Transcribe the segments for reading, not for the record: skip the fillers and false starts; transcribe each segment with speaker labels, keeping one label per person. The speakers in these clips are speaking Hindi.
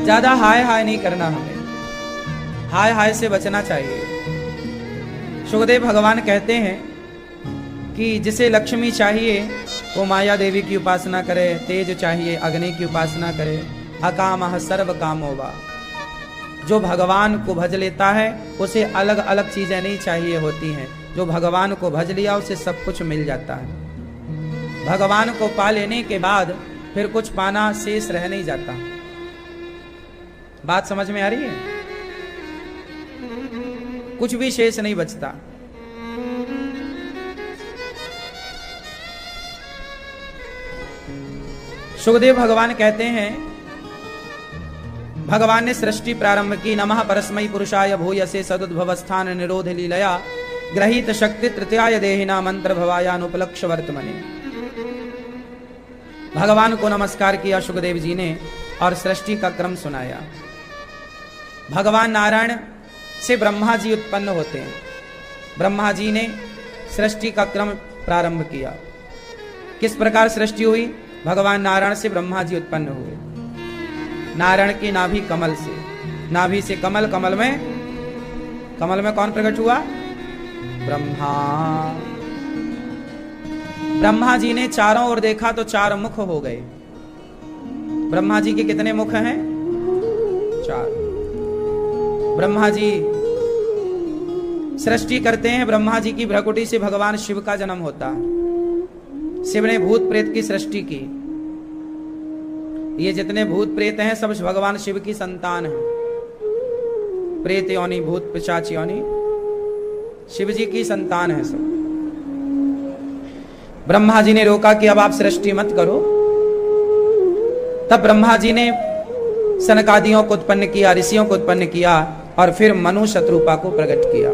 Speaker 1: ज्यादा हाय हाय नहीं करना, हमें हाय हाय से बचना चाहिए। सुखदेव भगवान कहते हैं कि जिसे लक्ष्मी चाहिए वो माया देवी की उपासना करे, तेज चाहिए अग्नि की उपासना करे, अकामः सर्व कामो वा। जो भगवान को भज लेता है उसे अलग अलग चीजें नहीं चाहिए होती हैं। जो भगवान को भज लिया उसे सब कुछ मिल जाता है। भगवान को पा लेने के बाद फिर कुछ पाना शेष रह नहीं जाता। बात समझ में आ रही है? कुछ भी शेष नहीं बचता। सुखदेव भगवान कहते हैं, भगवान ने सृष्टि प्रारंभ की। नमः परस्मै पुरुषाय भूयसे सदुद्भवस्थान निरोध लीलया ग्रहीत शक्ति तृतीयाय देहिना मंत्र भवायानुपलक्ष्य वर्तमने। भगवान को नमस्कार किया सुखदेव जी ने और सृष्टि का क्रम सुनाया। भगवान नारायण से ब्रह्मा जी उत्पन्न होते हैं। ब्रह्मा जी ने सृष्टि का क्रम प्रारंभ किया। किस प्रकार सृष्टि हुई? भगवान नारायण से ब्रह्मा जी उत्पन्न हुए। नारायण की नाभि कमल से, नाभि से कमल, कमल में कौन प्रकट हुआ? ब्रह्मा। ब्रह्मा जी ने चारों ओर देखा तो चार मुख हो गए। ब्रह्मा जी के कितने मुख हैं? चार। ब्रह्मा जी सृष्टि करते हैं। ब्रह्मा जी की भ्रकुटी से भगवान शिव का जन्म होता है। शिव ने भूत प्रेत की सृष्टि की। ये जितने भूत प्रेत हैं सब भगवान शिव की संतान हैं। प्रेत योनि, भूत पिशाच योनि शिव जी की संतान है सब। ब्रह्मा जी ने रोका कि अब आप सृष्टि मत करो। तब ब्रह्मा जी ने सनकादियों को उत्पन्न किया, ऋषियों को उत्पन्न किया और फिर मनु शत्रुपा को प्रकट किया।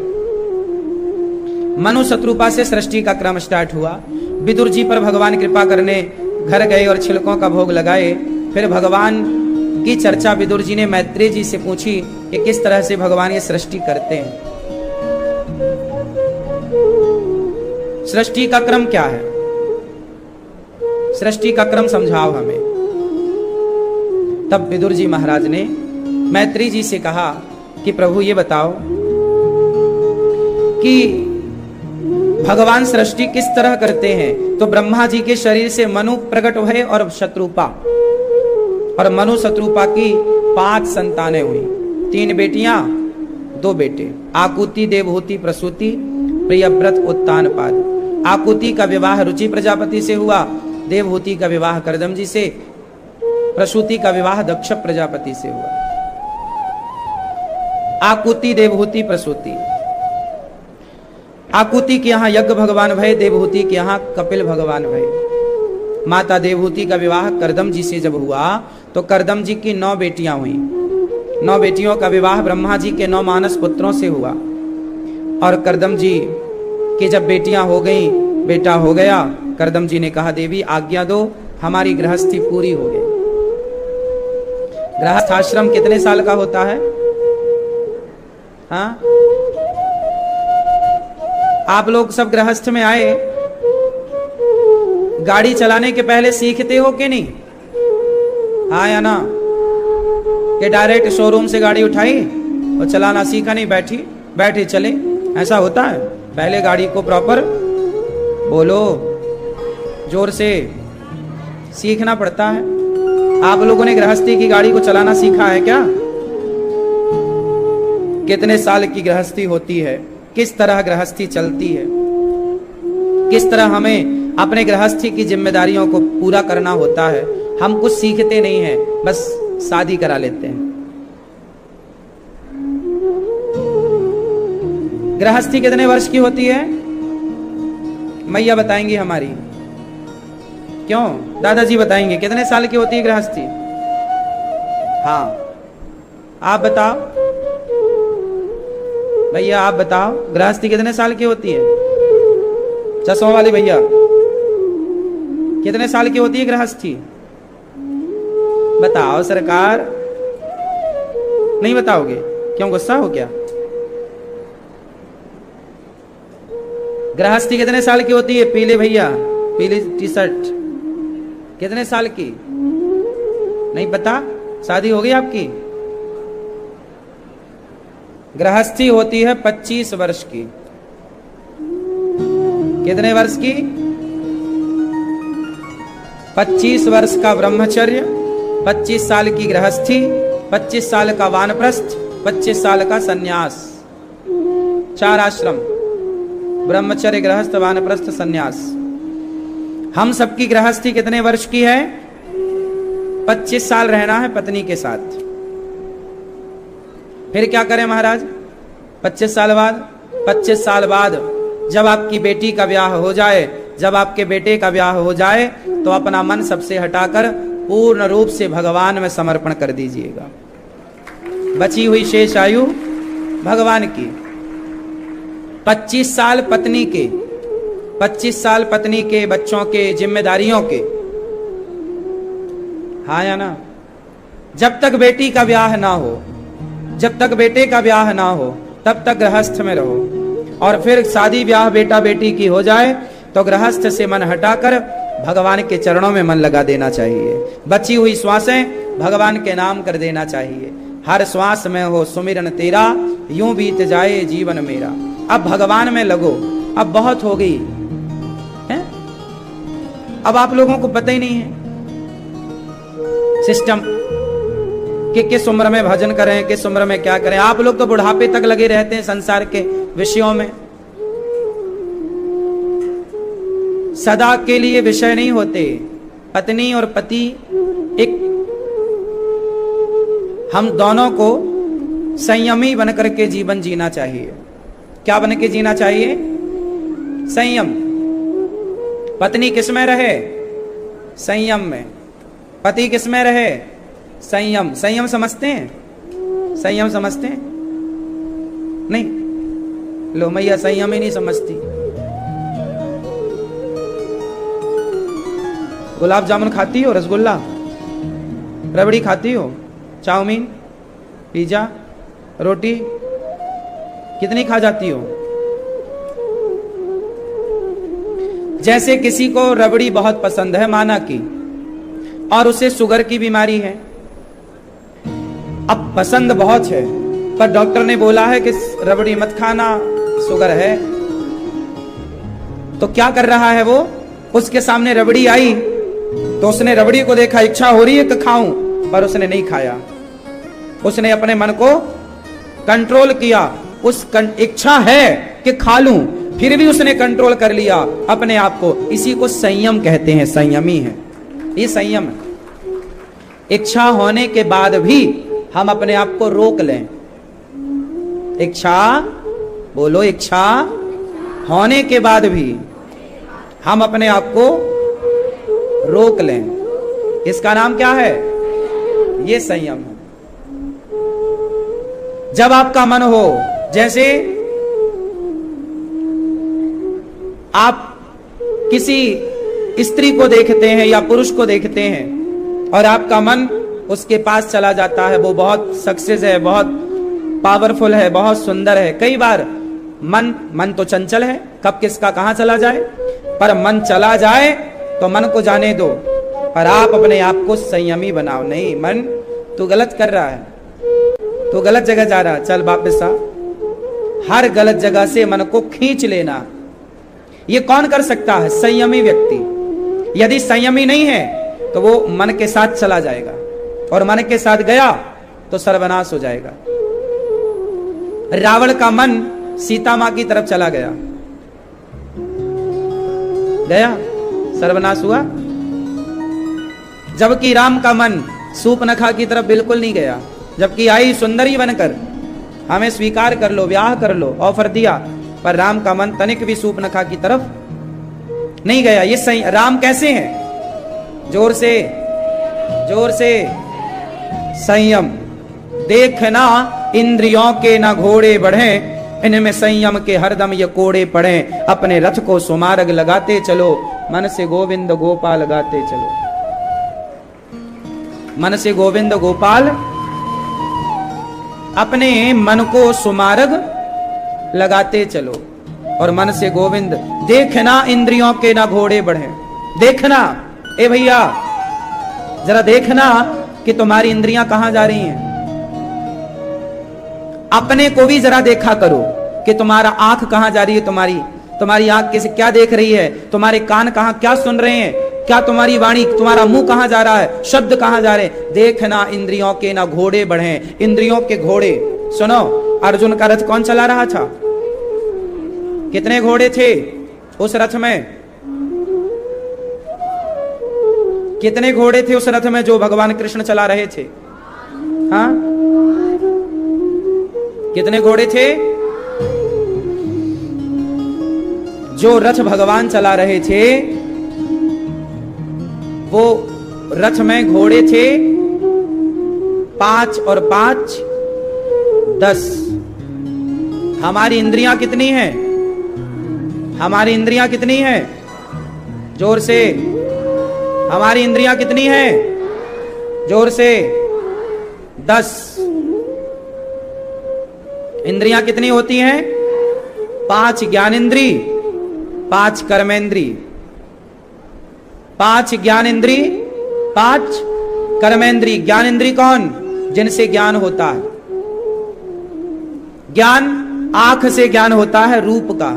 Speaker 1: मनु शत्रुपा से सृष्टि का क्रम स्टार्ट हुआ। विदुर जी पर भगवान कृपा करने घर गए और छिलकों का भोग लगाए। फिर भगवान की चर्चा विदुर जी ने मैत्रेय जी से पूछी कि किस तरह से भगवान ये सृष्टि करते हैं। सृष्टि का क्रम क्या है? सृष्टि का क्रम समझाओ हमें। तब विदुर जी महाराज ने मैत्रेय जी से कहा कि प्रभु ये बताओ कि भगवान सृष्टि किस तरह करते हैं। तो ब्रह्मा जी के शरीर से मनु प्रकट हुए और शत्रुपा, और मनु शत्रुपा की 5 संतानें हुई। 3 बेटियां 2 बेटे। आकुति, देवहूति, प्रसूति, प्रियव्रत, उत्तानपाद। आकुति का विवाह रुचि प्रजापति से हुआ। देवहूति का विवाह कर्दम जी से। प्रसूति का विवाह दक्ष प्रजापति से हुआ। आकुति, देवहूति, प्रसूति। आकुति के यहाँ यज्ञ भगवान भय, देवहूति के यहाँ कपिल भगवान भय। माता देवहूति का विवाह करदम जी से जब हुआ तो करदम जी की 9 बेटियां हुई। 9 बेटियों का विवाह ब्रह्मा जी के 9 मानस पुत्रों से हुआ। और करदम जी की जब बेटियां हो गई, बेटा हो गया, करदम जी ने कहा देवी आज्ञा दो, हमारी गृहस्थी पूरी हो गई। गृहस्थ आश्रम कितने साल का होता है? हाँ, आप लोग सब गृहस्थ में आए, गाड़ी चलाने के पहले सीखते हो कि नहीं? हाँ या ना? कि डायरेक्ट शोरूम से गाड़ी उठाई और चलाना सीखा नहीं, बैठे चले, ऐसा होता है? पहले गाड़ी को प्रॉपर बोलो, जोर से सीखना पड़ता है। आप लोगों ने गृहस्थी की गाड़ी को चलाना सीखा है क्या? कितने साल की गृहस्थी होती है, किस तरह गृहस्थी चलती है, किस तरह हमें अपने गृहस्थी की जिम्मेदारियों को पूरा करना होता है। हम कुछ सीखते नहीं हैं, बस शादी करा लेते हैं। गृहस्थी कितने वर्ष की होती है? मैया बताएंगी हमारी। क्यों? दादाजी बताएंगे कितने साल की होती है गृहस्थी? हाँ, आप बताओ भैया, आप बताओ गृहस्थी कितने साल की होती है? चश्मा वाली भैया, कितने साल की होती है गृहस्थी? बताओ सरकार। नहीं बताओगे? क्यों, गुस्सा हो क्या? गृहस्थी कितने साल की होती है? पीले भैया, पीली टी शर्ट, कितने साल की? नहीं पता? शादी हो गई आपकी? गृहस्थी होती है 25 वर्ष की। कितने वर्ष की? 25 वर्ष का ब्रह्मचर्य, 25 साल की गृहस्थी, 25 साल का वानप्रस्थ, 25 साल का सन्यास। 4 आश्रम, ब्रह्मचर्य, गृहस्थ, वानप्रस्थ, सन्यास। हम सबकी गृहस्थी कितने वर्ष की है? 25 साल रहना है पत्नी के साथ। फिर क्या करें महाराज? 25 साल बाद, 25 साल बाद जब आपकी बेटी का ब्याह हो जाए, जब आपके बेटे का ब्याह हो जाए, तो अपना मन सबसे हटाकर पूर्ण रूप से भगवान में समर्पण कर दीजिएगा। बची हुई शेष आयु भगवान की। 25 साल पत्नी के, 25 साल पत्नी के, बच्चों के, जिम्मेदारियों के। हाँ या ना? जब तक बेटी का ब्याह ना हो, जब तक बेटे का ब्याह ना हो, तब तक गृहस्थ में रहो। और फिर शादी ब्याह बेटा बेटी की हो जाए तो गृहस्थ से मन हटाकर भगवान के चरणों में मन लगा देना चाहिए। बची हुई श्वासें भगवान के नाम कर देना चाहिए। हर श्वास में हो सुमिरन तेरा, यूं बीत जाए जीवन मेरा। अब भगवान में लगो। अब बहुत हो गई है? अब आप लोगों को पता ही नहीं है सिस्टम कि किस उम्र में भजन करें, किस उम्र में क्या करें। आप लोग तो बुढ़ापे तक लगे रहते हैं संसार के विषयों में। सदा के लिए विषय नहीं होते। पत्नी और पति एक, हम दोनों को संयमी बनकर के जीवन जीना चाहिए। क्या बन के जीना चाहिए? संयम। पत्नी किस में रहे? संयम में। पति किस में रहे? संयम। संयम समझते हैं? संयम समझते हैं? नहीं, लो मैया संयम ही नहीं समझती। गुलाब जामुन खाती हो? रसगुल्ला, रबड़ी खाती हो? चाउमीन, पिज्जा, रोटी कितनी खा जाती हो? जैसे किसी को रबड़ी बहुत पसंद है माना की, और उसे शुगर की बीमारी है। अब पसंद बहुत है पर डॉक्टर ने बोला है कि रबड़ी मत खाना, शुगर है। तो क्या कर रहा है वो? उसके सामने रबड़ी आई तो उसने रबड़ी को देखा, इच्छा हो रही है कि खाऊं, पर उसने नहीं खाया। उसने अपने मन को कंट्रोल किया। उस इच्छा है कि खा लूं, फिर भी उसने कंट्रोल कर लिया अपने आप को। इसी को संयम कहते हैं, संयमी है ये, संयम है। इच्छा होने के बाद भी हम अपने आप को रोक लें। इच्छा बोलो, इच्छा होने के बाद भी हम अपने आप को रोक लें। इसका नाम क्या है? ये संयम है। जब आपका मन हो, जैसे आप किसी स्त्री को देखते हैं या पुरुष को देखते हैं और आपका मन उसके पास चला जाता है, वो बहुत सक्सेस है, बहुत पावरफुल है, बहुत सुंदर है। कई बार मन तो चंचल है, कब किसका कहां चला जाए, पर मन चला जाए तो मन को जाने दो, पर आप अपने आप को संयमी बनाओ। नहीं, मन तू गलत कर रहा है, तू गलत जगह जा रहा है, चल वापस आ। हर गलत जगह से मन को खींच लेना, ये कौन कर सकता है? संयमी व्यक्ति। यदि संयमी नहीं है तो वो मन के साथ चला जाएगा, और मन के साथ गया तो सर्वनाश हो जाएगा। रावण का मन सीता मां की तरफ चला गया, सर्वनाश हुआ। जबकि राम का मन सूर्पनखा की तरफ बिल्कुल नहीं गया, जबकि आई सुंदरी बनकर, हमें स्वीकार कर लो, ब्याह कर लो, ऑफर दिया, पर राम का मन तनिक भी सूर्पनखा की तरफ नहीं गया। ये सही राम कैसे हैं? जोर से, जोर से। संयम। देखना इंद्रियों के ना घोड़े बढ़े, इनमें संयम के हरदम ये कोड़े पड़े। अपने रथ को सुमार्ग लगाते चलो, मन से गोविंद गोपाल गाते चलो। मन से गोविंद गोपाल, अपने मन को सुमार्ग लगाते चलो और मन से गोविंद। देखना इंद्रियों के ना घोड़े बढ़े। देखना, ए भैया जरा देखना कि तुम्हारी इंद्रियां कहां जा रही हैं। अपने को भी जरा देखा करो कि तुम्हारा आंख कहां जा रही है, तुम्हारी आंख किसे क्या देख रही है, तुम्हारे कान कहां क्या सुन रहे हैं, क्या तुम्हारी वाणी, तुम्हारा मुंह कहां जा रहा है, शब्द कहां जा रहे हैं। देखना इंद्रियों के ना घोड़े बढ़े, इंद्रियों के घोड़े। सुनो, अर्जुन का रथ कौन चला रहा था? कितने घोड़े थे उस रथ में? कितने घोड़े थे उस रथ में जो भगवान कृष्ण चला रहे थे? हाँ, कितने घोड़े थे जो रथ भगवान चला रहे थे? वो रथ में घोड़े थे 5 और 5 10। हमारी इंद्रियां कितनी हैं? हमारी इंद्रियां कितनी हैं? जोर से, हमारी इंद्रियां कितनी हैं? जोर से। 10। इंद्रियां कितनी होती हैं? 5 ज्ञानेंद्री, 5 कर्मेंद्री। 5 ज्ञानेंद्री, 5 कर्मेंद्री। ज्ञानेंद्री कौन? जिनसे ज्ञान होता है। ज्ञान आंख से ज्ञान होता है, रूप का।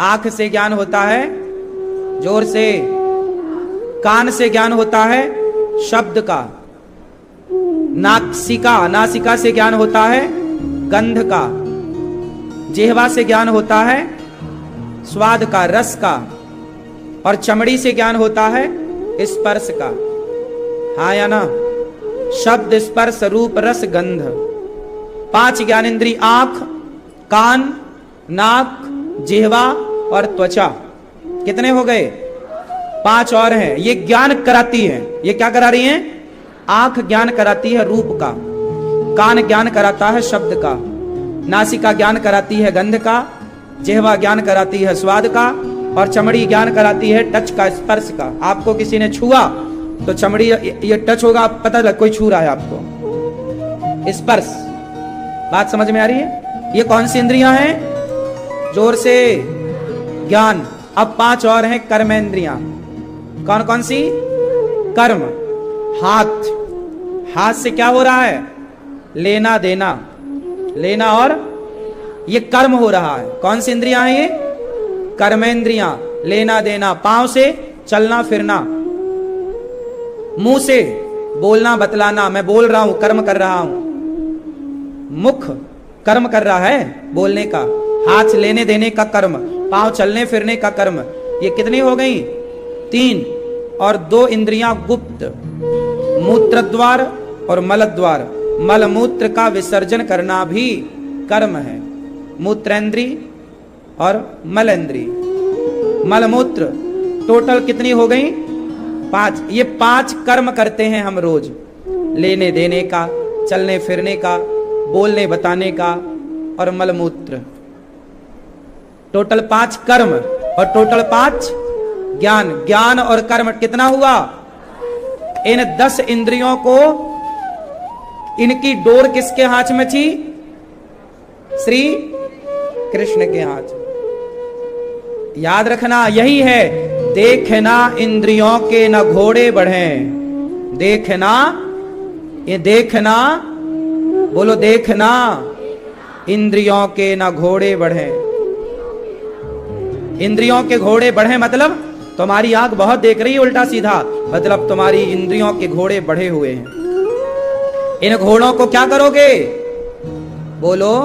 Speaker 1: आंख से ज्ञान होता है, जोर से। कान से ज्ञान होता है, शब्द का। नासिका से ज्ञान होता है, गंध का। जिह्वा से ज्ञान होता है, स्वाद का, रस का। और चमड़ी से ज्ञान होता है, स्पर्श का। हाँ या ना? शब्द, स्पर्श, रूप, रस, गंध। 5 ज्ञानेंद्री, आंख, कान, नाक, जिह्वा और त्वचा। कितने हो गए? 5 और हैं। ये ज्ञान कराती है। ये क्या करा रही हैं? आंख ज्ञान कराती है रूप का, कान ज्ञान कराता है शब्द का, नासिका ज्ञान कराती है गंध का, जिह्वा ज्ञान कराती है स्वाद का, और चमड़ी ज्ञान कराती है टच का, स्पर्श का। आपको किसी ने छुआ तो चमड़ी ये टच होगा, पता लग कोई छू रहा है आपको। स्पर्श। बात समझ में आ रही है? ये कौन सी इंद्रियां हैं? जोर से। ज्ञान। अब 5 और हैं कर्मेंद्रियां। कौन कौन सी? कर्म। हाथ। हाथ से क्या हो रहा है? लेना देना। लेना और ये कर्म हो रहा है। कौन सी इंद्रियां हैं ये? कर्मेंद्रियां। लेना देना। पांव से चलना फिरना। मुंह से बोलना बतलाना, मैं बोल रहा हूं, कर्म कर रहा हूं। मुख कर्म कर रहा है बोलने का, हाथ लेने देने का कर्म, पांव चलने फिरने का कर्म। ये कितनी हो गई? 3। और 2 इंद्रियां गुप्त, मूत्र द्वार और मल द्वार। मल मूत्र का विसर्जन करना भी कर्म है। मूत्रेंद्री और मलेंद्री। मल मूत्र टोटल कितनी हो गई? 5। ये 5 कर्म करते हैं हम रोज। लेने देने का, चलने फिरने का, बोलने बताने का और मलमूत्र। टोटल 5 कर्म और टोटल 5 ज्ञान। ज्ञान और कर्म कितना हुआ? इन 10 इंद्रियों को, इनकी डोर किसके हाथ में थी? श्री कृष्ण के हाथ। याद रखना, यही है देखना इंद्रियों के न घोड़े बढ़े। देखना, ये देखना, बोलो देखना, इंद्रियों के न घोड़े बढ़े। इंद्रियों के घोड़े बढ़े मतलब तुम्हारी आंख बहुत देख रही है उल्टा सीधा, मतलब तुम्हारी इंद्रियों के घोड़े बढ़े हुए हैं। इन घोड़ों को क्या करोगे? बोलो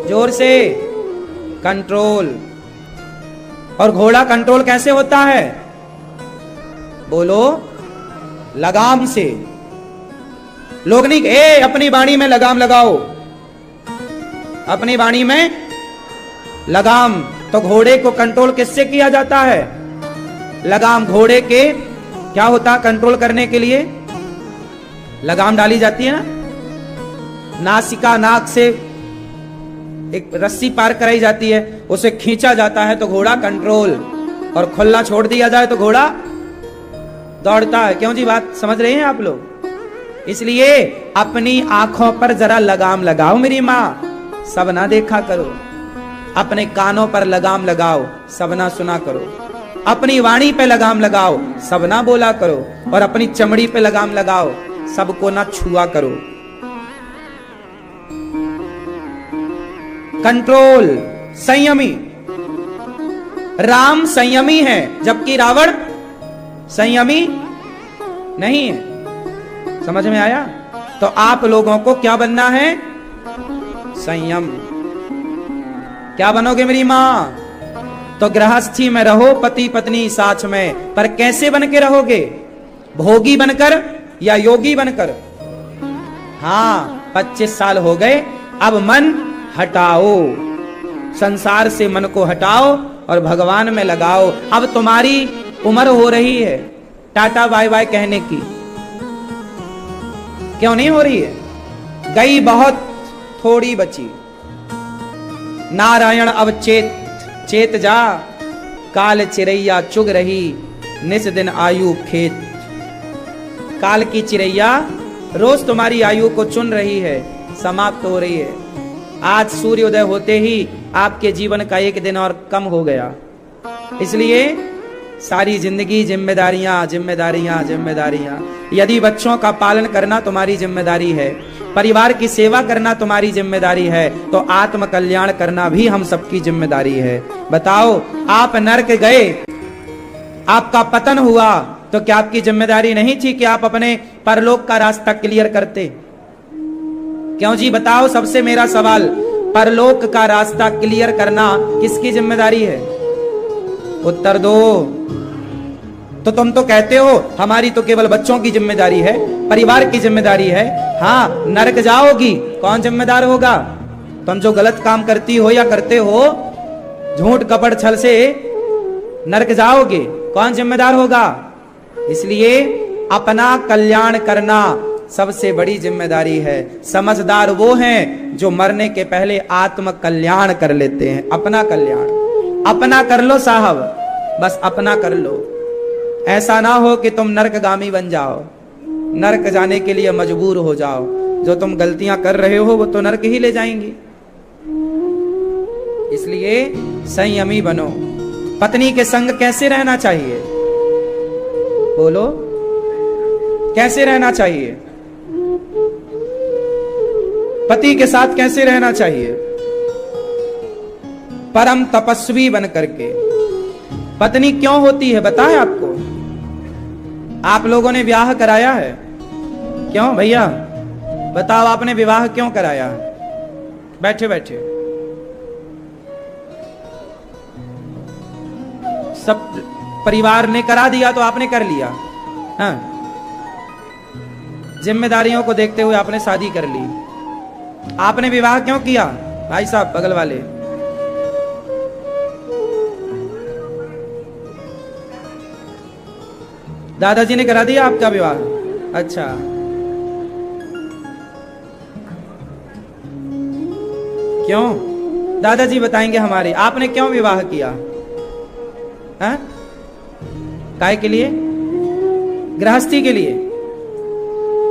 Speaker 1: जोर से। कंट्रोल। और घोड़ा कंट्रोल कैसे होता है? बोलो लगाम से। लोग नहीं अपनी वाणी में लगाम लगाओ, अपनी वाणी में लगाम। तो घोड़े को कंट्रोल किससे किया जाता है? लगाम। घोड़े के क्या होता है कंट्रोल करने के लिए? लगाम डाली जाती है ना, नासिका, नाक से एक रस्सी पार कराई जाती है, उसे खींचा जाता है तो घोड़ा कंट्रोल, और खुला छोड़ दिया जाए तो घोड़ा दौड़ता है। क्यों जी? बात समझ रहे हैं आप लोग? इसलिए अपनी आंखों पर जरा लगाम लगाओ मेरी माँ, सब ना देखा करो। अपने कानों पर लगाम लगाओ, सब ना सुना करो। अपनी वाणी पे लगाम लगाओ, सब ना बोला करो, और अपनी चमड़ी पे लगाम लगाओ, सबको ना छुआ करो। कंट्रोल, संयमी। राम संयमी है, जबकि रावण संयमी नहीं है। समझ में आया? तो आप लोगों को क्या बनना है? संयम। क्या बनोगे मेरी मां? तो गृहस्थी में रहो, पति पत्नी साथ में, पर कैसे बन के रहोगे? भोगी बनकर या योगी बनकर? हाँ, 25 साल हो गए, अब मन हटाओ, संसार से मन को हटाओ और भगवान में लगाओ। अब तुम्हारी उम्र हो रही है टाटा बाय बाय कहने की, क्यों नहीं हो रही है? गई बहुत, थोड़ी बची। नारायण अब चेत चेत जा, काल चिरैया चुग रही, निस दिन आयु खेत। काल की चिरैया रोज तुम्हारी आयु को चुन रही है, समाप्त हो रही है। आज सूर्योदय होते ही आपके जीवन का एक दिन और कम हो गया। इसलिए सारी जिंदगी जिम्मेदारियां जिम्मेदारियां जिम्मेदारियां। यदि बच्चों का पालन करना तुम्हारी जिम्मेदारी है, परिवार की सेवा करना तुम्हारी जिम्मेदारी है, तो आत्म कल्याण करना भी हम सबकी जिम्मेदारी है। बताओ, आप नरक गए, आपका पतन हुआ, तो क्या आपकी जिम्मेदारी नहीं थी कि आप अपने परलोक का रास्ता क्लियर करते? क्यों जी? बताओ, सबसे मेरा सवाल, परलोक का रास्ता क्लियर करना किसकी जिम्मेदारी है? उत्तर दो। तो तुम तो कहते हो हमारी तो केवल बच्चों की जिम्मेदारी है, परिवार की जिम्मेदारी है। हाँ, नरक जाओगी, कौन जिम्मेदार होगा? तुम जो गलत काम करती हो या करते हो, झूठ कपट छल से नरक जाओगे, कौन जिम्मेदार होगा? इसलिए अपना कल्याण करना सबसे बड़ी जिम्मेदारी है। समझदार वो हैं जो मरने के पहले आत्म कल्याण कर लेते हैं। अपना कल्याण अपना कर लो साहब, बस अपना कर लो। ऐसा ना हो कि तुम नरकगामी बन जाओ, नरक जाने के लिए मजबूर हो जाओ। जो तुम गलतियां कर रहे हो वो तो नरक ही ले जाएंगी। इसलिए संयमी बनो। पत्नी के संग कैसे रहना चाहिए? बोलो, कैसे रहना चाहिए? पति के साथ कैसे रहना चाहिए? परम तपस्वी बन करके। पत्नी क्यों होती है बताएं आपको? आप लोगों ने विवाह कराया है, क्यों भैया? बताओ, आपने विवाह क्यों कराया? बैठे बैठे सब परिवार ने करा दिया तो आपने कर लिया। हाँ, जिम्मेदारियों को देखते हुए आपने शादी कर ली। आपने विवाह क्यों किया? भाई साहब बगल वाले, दादाजी ने करा दिया आपका विवाह? अच्छा, क्यों? दादाजी बताएंगे हमारे, आपने क्यों विवाह किया? हाँ? काय के लिए? गृहस्थी के लिए?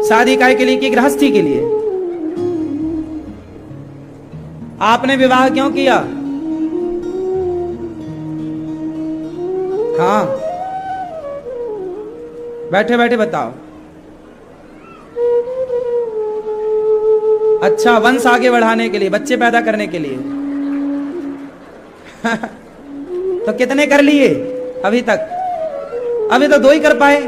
Speaker 1: शादी काय के लिए की? गृहस्थी के लिए। आपने विवाह क्यों किया? हाँ, बैठे बैठे बताओ। अच्छा, वंश आगे बढ़ाने के लिए, बच्चे पैदा करने के लिए। तो कितने कर लिए अभी तक? अभी तो 2 ही कर पाए।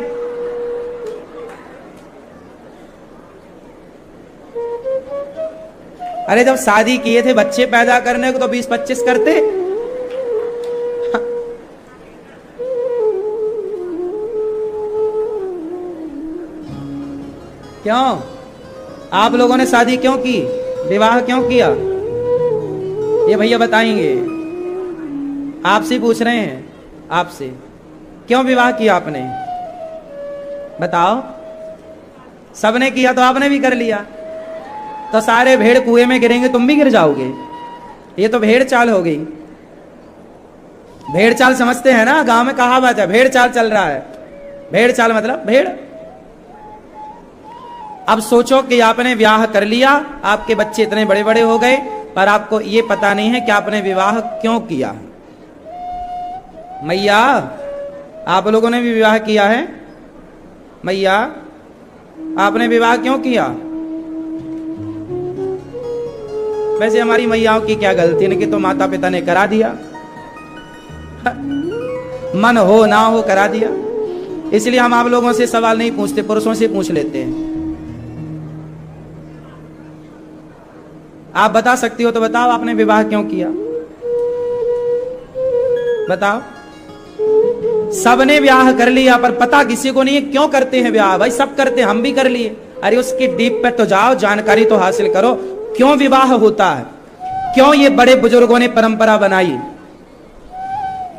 Speaker 1: अरे जब शादी किए थे बच्चे पैदा करने को तो 20-25 करते। क्यों? आप लोगों ने शादी क्यों की? विवाह क्यों किया? ये भैया बताएंगे। आपसे पूछ रहे हैं, आपसे क्यों विवाह किया आपने? बताओ। सबने किया तो आपने भी कर लिया, तो सारे भेड़ कुएं में गिरेंगे, तुम भी गिर जाओगे। ये तो भेड़ चाल हो गई। भेड़ चाल समझते हैं ना? गांव में कहावत है, भेड़ चाल चल रहा है। भेड़ चाल मतलब भेड़। अब सोचो कि आपने विवाह कर लिया, आपके बच्चे इतने बड़े बड़े हो गए, पर आपको ये पता नहीं है कि आपने विवाह क्यों किया। मैया आप लोगों ने भी विवाह किया है? मैया, आपने विवाह क्यों किया? वैसे हमारी मैयाओं की क्या गलती है कि तो माता पिता ने करा दिया, मन हो ना हो करा दिया। इसलिए हम आप लोगों से सवाल नहीं पूछते, पुरुषों से पूछ लेते हैं। आप बता सकती हो तो बताओ, आपने विवाह क्यों किया? बताओ। सबने ब्याह कर लिया पर पता किसी को नहीं है क्यों करते हैं ब्याह। भाई सब करते हैं, हम भी कर लिए। अरे उसकी डीप पे तो जाओ, जानकारी तो हासिल करो, क्यों विवाह होता है, क्यों ये बड़े बुजुर्गों ने परंपरा बनाई।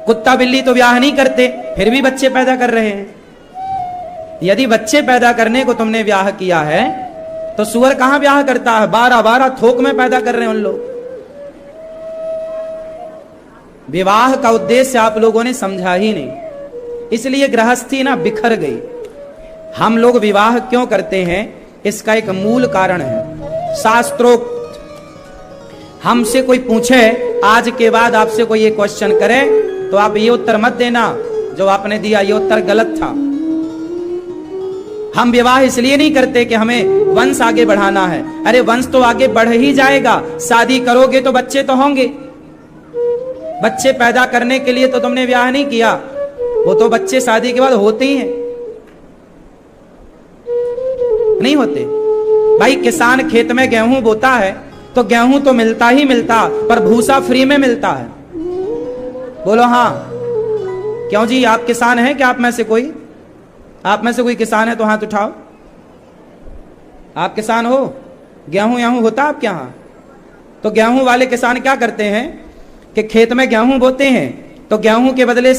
Speaker 1: कुत्ता बिल्ली तो ब्याह नहीं करते, फिर भी बच्चे पैदा कर रहे हैं। यदि बच्चे पैदा करने को तुमने ब्याह किया है तो सुअर कहां ब्याह करता है? 12-12 थोक में पैदा कर रहे हैं उन लोग। विवाह का उद्देश्य आप लोगों ने समझा ही नहीं, इसलिए गृहस्थी ना बिखर गई। हम लोग विवाह क्यों करते हैं, इसका एक मूल कारण है शास्त्रोक्त। हमसे कोई पूछे, आज के बाद आपसे कोई ये क्वेश्चन करे तो आप ये उत्तर मत देना जो आपने दिया ये उत्तर गलत था। हम विवाह इसलिए नहीं करते कि हमें वंश आगे बढ़ाना है। अरे वंश तो आगे बढ़ ही जाएगा, शादी करोगे तो बच्चे तो होंगे। बच्चे पैदा करने के लिए तो तुमने ब्याह नहीं किया, वो तो बच्चे शादी के बाद होते ही हैं, नहीं होते। भाई किसान खेत में गेहूं बोता है तो गेहूं तो मिलता ही मिलता, पर भूसा फ्री में मिलता है। बोलो हाँ। क्यों जी, आप किसान हैं क्या? आप में से कोई किसान है तो हाथ उठाओ। आप किसान हो? गेहूं होता आपके यहां? तो गेहूं वाले किसान क्या करते हैं कि खेत में गेहूं बोते हैं तो गेहूं के बदले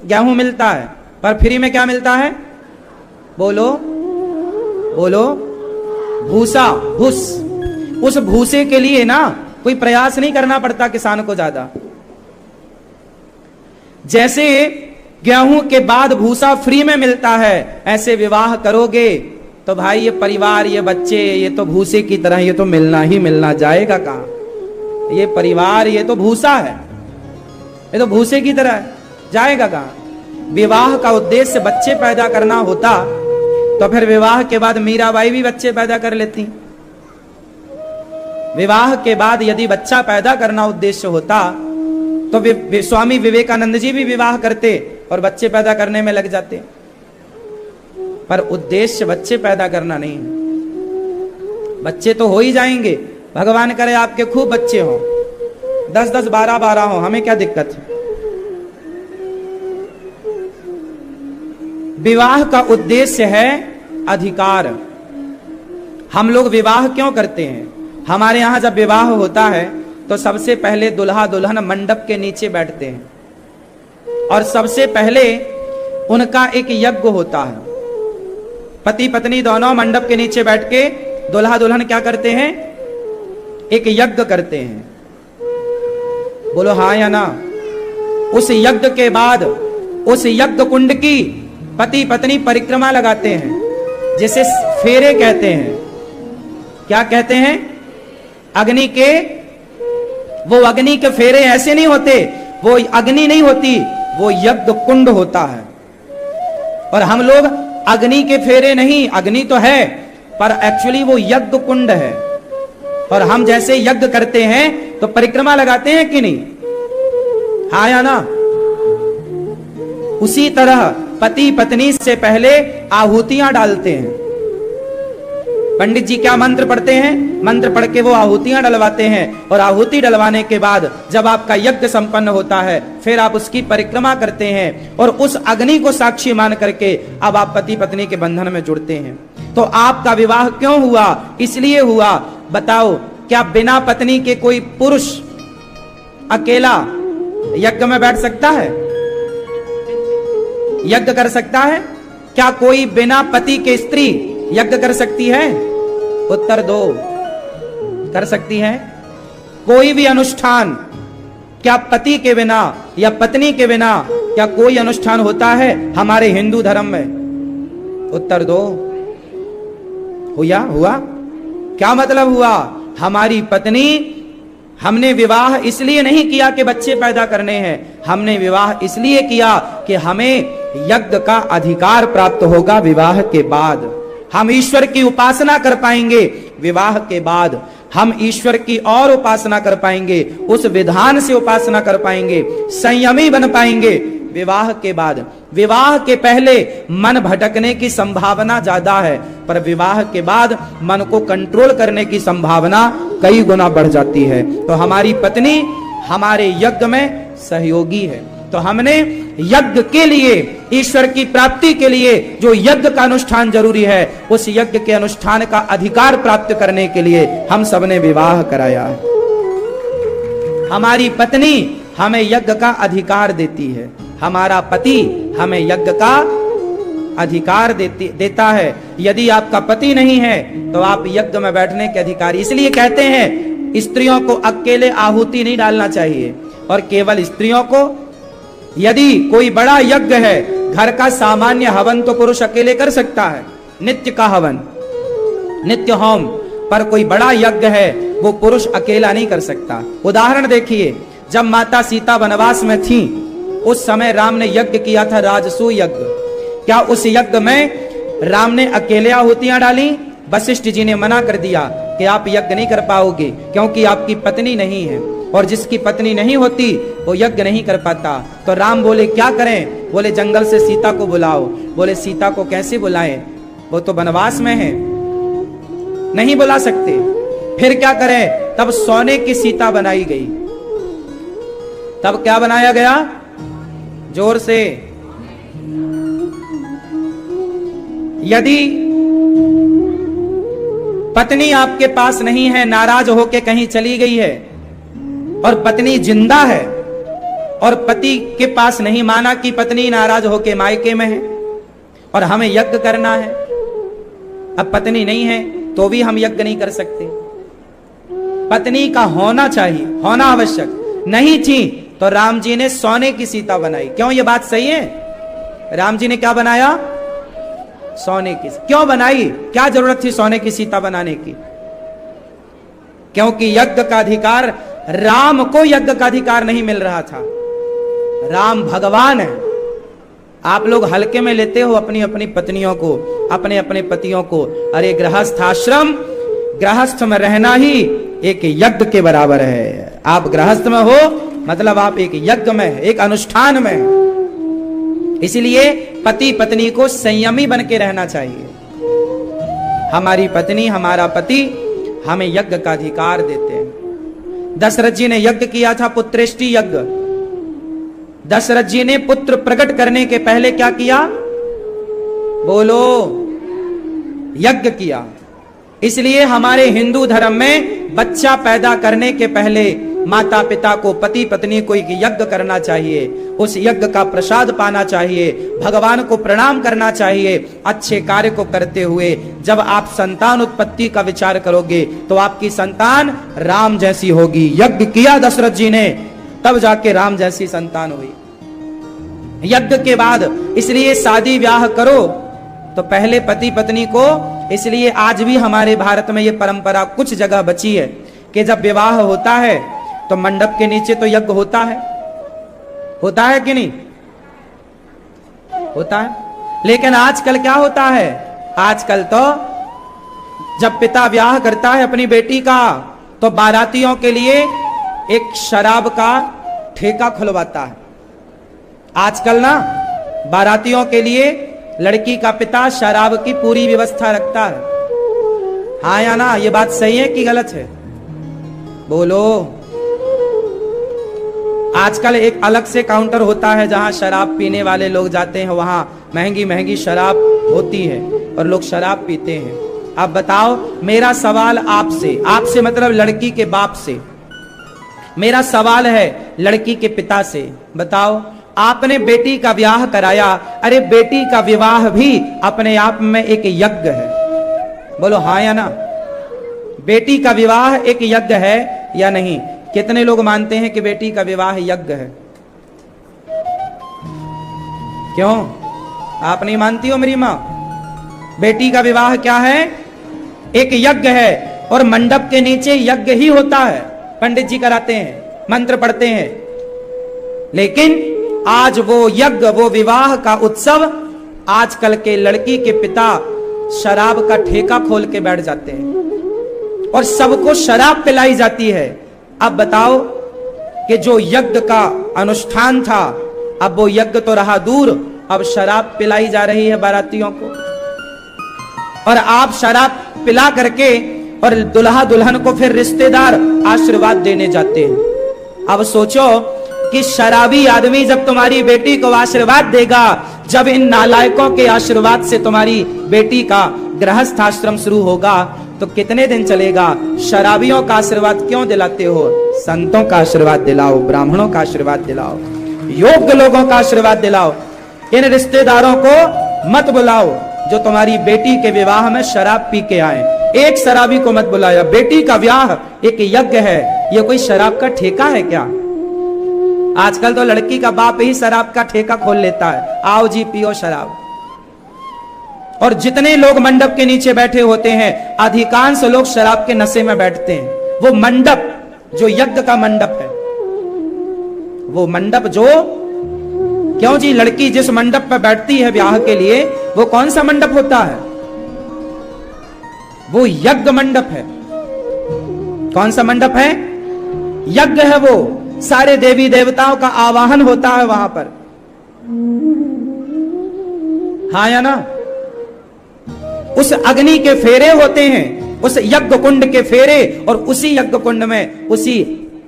Speaker 1: गेहूं मिलता है, पर फ्री में क्या मिलता है? बोलो बोलो, भूसा, भूस। उस भूसे के लिए ना कोई प्रयास नहीं करना पड़ता किसान को ज्यादा। जैसे गेहूं के बाद भूसा फ्री में मिलता है, ऐसे विवाह करोगे तो भाई ये परिवार, ये बच्चे, ये तो भूसे की तरह, ये तो मिलना ही मिलना, जाएगा कहां? ये परिवार, ये तो भूसा है, ये तो भूसे की तरह है, जाएगा कहां? विवाह का उद्देश्य बच्चे पैदा करना होता तो फिर विवाह के बाद मीराबाई भी बच्चे पैदा कर लेती। विवाह के बाद यदि बच्चा पैदा करना उद्देश्य होता तो स्वामी विवेकानंद जी भी विवाह करते और बच्चे पैदा करने में लग जाते, पर उद्देश्य बच्चे पैदा करना नहीं है। बच्चे तो हो ही जाएंगे, भगवान करे आपके खूब बच्चे हो, 10-10, 12-12 हो, हमें क्या दिक्कत है। विवाह का उद्देश्य है अधिकार। हम लोग विवाह क्यों करते हैं? हमारे यहां जब विवाह होता है तो सबसे पहले दुल्हा दुल्हन मंडप के नीचे बैठते हैं और सबसे पहले उनका एक यज्ञ होता है। पति पत्नी दोनों मंडप के नीचे बैठ के दुल्हा दुल्हन क्या करते हैं? एक यज्ञ करते हैं। बोलो हाँ या ना। उस यज्ञ के बाद उस यज्ञ कुंड की पति पत्नी परिक्रमा लगाते हैं, जिसे फेरे कहते हैं। क्या कहते हैं? अग्नि के, वो अग्नि के फेरे ऐसे नहीं होते, वो अग्नि नहीं होती, वो यज्ञ कुंड होता है। और हम लोग अग्नि के फेरे नहीं, अग्नि तो है पर एक्चुअली वो यज्ञ कुंड है। और हम जैसे यज्ञ करते हैं तो परिक्रमा लगाते हैं कि नहीं? हाँ या ना? उसी तरह पति पत्नी से पहले आहुतियां डालते हैं। पंडित जी क्या मंत्र पढ़ते हैं? मंत्र पढ़ के वो आहुतियां डलवाते हैं और आहुति डलवाने के बाद जब आपका यज्ञ संपन्न होता है फिर आप उसकी परिक्रमा करते हैं और उस अग्नि को साक्षी मान करके अब आप पति पत्नी के बंधन में जुड़ते हैं। तो आपका विवाह क्यों हुआ? इसलिए हुआ। बताओ, क्या बिना पत्नी के कोई पुरुष अकेला यज्ञ में बैठ सकता है? यज्ञ कर सकता है? क्या कोई बिना पति के स्त्री यज्ञ कर सकती है? उत्तर दो। कर सकती है? कोई भी अनुष्ठान क्या पति के बिना या पत्नी के बिना क्या कोई अनुष्ठान होता है हमारे हिंदू धर्म में? उत्तर दो। हुआ? क्या मतलब हुआ? हमारी पत्नी, हमने विवाह इसलिए नहीं किया कि बच्चे पैदा करने हैं, हमने विवाह इसलिए किया कि हमें यज्ञ का अधिकार प्राप्त होगा विवाह के बाद। हम ईश्वर की उपासना कर पाएंगे विवाह के बाद, हम ईश्वर की और उपासना कर पाएंगे, उस विधान से उपासना कर पाएंगे, संयमी बन पाएंगे विवाह के बाद। विवाह के पहले मन भटकने की संभावना ज्यादा है, पर विवाह के बाद मन को कंट्रोल करने की संभावना कई गुना बढ़ जाती है। तो हमारी पत्नी हमारे यज्ञ में सहयोगी है, तो हमने यज्ञ के लिए, ईश्वर की प्राप्ति के लिए जो यज्ञ का अनुष्ठान जरूरी है, उस यज्ञ के अनुष्ठान का अधिकार प्राप्त करने के लिए हम सबने विवाह कराया है। हमारी पत्नी हमें यज्ञ का अधिकार देती है, हमारा पति हमें यज्ञ का अधिकार देता है। यदि आपका पति नहीं है तो आप यज्ञ में बैठने के अधिकारी। इसलिए कहते हैं स्त्रियों को अकेले आहुति नहीं डालना चाहिए, और केवल स्त्रियों को, यदि कोई बड़ा यज्ञ है, घर का सामान्य हवन तो पुरुष अकेले कर सकता है, नित्य का हवन, नित्य होम, पर कोई बड़ा यज्ञ है वो पुरुष अकेला नहीं कर सकता। उदाहरण देखिए, जब माता सीता वनवास में थी उस समय राम ने यज्ञ किया था, राजसूय यज्ञ। क्या उस यज्ञ में राम ने अकेले आहुतियां डाली? वशिष्ठ जी ने मना कर दिया कि आप यज्ञ नहीं कर पाओगे, क्योंकि आपकी पत्नी नहीं है, और जिसकी पत्नी नहीं होती वो यज्ञ नहीं कर पाता। तो राम बोले क्या करें? बोले जंगल से सीता को बुलाओ। बोले सीता को कैसे बुलाएं, वो तो वनवास में है, नहीं बुला सकते। फिर क्या करें? तब सोने की सीता बनाई गई। तब क्या बनाया गया? जोर से। यदि पत्नी आपके पास नहीं है, नाराज होके कहीं चली गई है, और पत्नी जिंदा है और पति के पास नहीं, माना कि पत्नी नाराज होके मायके में है और हमें यज्ञ करना है, अब पत्नी नहीं है तो भी हम यज्ञ नहीं कर सकते। पत्नी का होना चाहिए, होना आवश्यक। नहीं थी तो राम जी ने सोने की सीता बनाई। क्यों? ये बात सही है? राम जी ने क्या बनाया? सोने की। क्यों बनाई? क्या जरूरत थी सोने की सीता बनाने की? क्योंकि यज्ञ का अधिकार, राम को यज्ञ का अधिकार नहीं मिल रहा था। राम भगवान है। आप लोग हल्के में लेते हो अपनी अपनी पत्नियों को, अपने अपने पतियों को। अरे गृहस्थ आश्रम, गृहस्थ में रहना ही एक यज्ञ के बराबर है। आप गृहस्थ में हो मतलब आप एक यज्ञ में है, एक अनुष्ठान में है। इसलिए पति पत्नी को संयमी बन के रहना चाहिए। हमारी पत्नी, हमारा पति हमें यज्ञ का अधिकार देते हैं। दशरथ जी ने यज्ञ किया था, पुत्रेष्टि यज्ञ। दशरथ जी ने पुत्र प्रकट करने के पहले क्या किया? बोलो, यज्ञ किया। इसलिए हमारे हिंदू धर्म में बच्चा पैदा करने के पहले माता पिता को, पति पत्नी को एक यज्ञ करना चाहिए, उस यज्ञ का प्रसाद पाना चाहिए, भगवान को प्रणाम करना चाहिए। अच्छे कार्य को करते हुए जब आप संतान उत्पत्ति का विचार करोगे तो आपकी संतान राम जैसी होगी। यज्ञ किया दशरथ जी ने, तब जाके राम जैसी संतान हुई यज्ञ के बाद। इसलिए शादी ब्याह करो तो पहले पति पत्नी को, इसलिए आज भी हमारे भारत में ये परंपरा कुछ जगह बची है कि जब विवाह होता है तो मंडप के नीचे तो यज्ञ होता है कि नहीं होता है। लेकिन आजकल क्या होता है? आजकल तो जब पिता ब्याह करता है अपनी बेटी का तो बारातियों के लिए एक शराब का ठेका खुलवाता है। आजकल ना बारातियों के लिए लड़की का पिता शराब की पूरी व्यवस्था रखता है। हाँ या ना? ये बात सही है कि गलत है? बोलो। आजकल एक अलग से काउंटर होता है जहां शराब पीने वाले लोग जाते हैं, वहां महंगी महंगी शराब होती है और लोग शराब पीते हैं। अब बताओ, मेरा सवाल आपसे मतलब लड़की के बाप से, मेरा सवाल है लड़की के पिता से। बताओ, आपने बेटी का विवाह कराया, अरे बेटी का विवाह भी अपने आप में एक यज्ञ है। बोलो हाँ या ना? बेटी का विवाह एक यज्ञ है या नहीं? कितने लोग मानते हैं कि बेटी का विवाह यज्ञ है? क्यों आप नहीं मानती हो मेरी मां? बेटी का विवाह क्या है? एक यज्ञ है, और मंडप के नीचे यज्ञ ही होता है। पंडित जी कराते हैं, मंत्र पढ़ते हैं, लेकिन आज वो यज्ञ, वो विवाह का उत्सव, आजकल के लड़की के पिता शराब का ठेका खोल के बैठ जाते हैं और सबको शराब पिलाई जाती है। अब बताओ कि जो यज्ञ का अनुष्ठान था, अब वो यज्ञ तो रहा दूर, अब शराब पिलाई जा रही है बारातियों को। और आप शराब पिला करके और दुल्हा दुल्हन को फिर रिश्तेदार आशीर्वाद देने जाते हैं। अब सोचो कि शराबी आदमी जब तुम्हारी बेटी को आशीर्वाद देगा, जब इन नालायकों के आशीर्वाद से तुम्हारी बेटी का गृहस्थ आश्रम शुरू होगा, तो कितने दिन चलेगा? शराबियों का आशीर्वाद क्यों दिलाते हो? संतों का आशीर्वाद दिलाओ, ब्राह्मणों का आशीर्वाद दिलाओ, योग्य लोगों का आशीर्वाद दिलाओ। इन रिश्तेदारों को मत बुलाओ जो तुम्हारी बेटी के विवाह में शराब पी के आए। एक शराबी को मत बुलाया। बेटी का विवाह एक यज्ञ है, ये कोई शराब का ठेका है क्या? आजकल तो लड़की का बाप ही शराब का ठेका खोल लेता है, आओ जी पियो शराब। और जितने लोग मंडप के नीचे बैठे होते हैं, अधिकांश लोग शराब के नशे में बैठते हैं। वो मंडप जो यज्ञ का मंडप है, वो मंडप जो, क्यों जी, लड़की जिस मंडप पर बैठती है ब्याह के लिए, वो कौन सा मंडप होता है? वो यज्ञ मंडप है। कौन सा मंडप है? यज्ञ है वो। सारे देवी देवताओं का आवाहन होता है वहां पर, हाँ या ना? उस अग्नि के फेरे होते हैं, उस यज्ञ कुंड के फेरे, और उसी यज्ञ कुंड में, उसी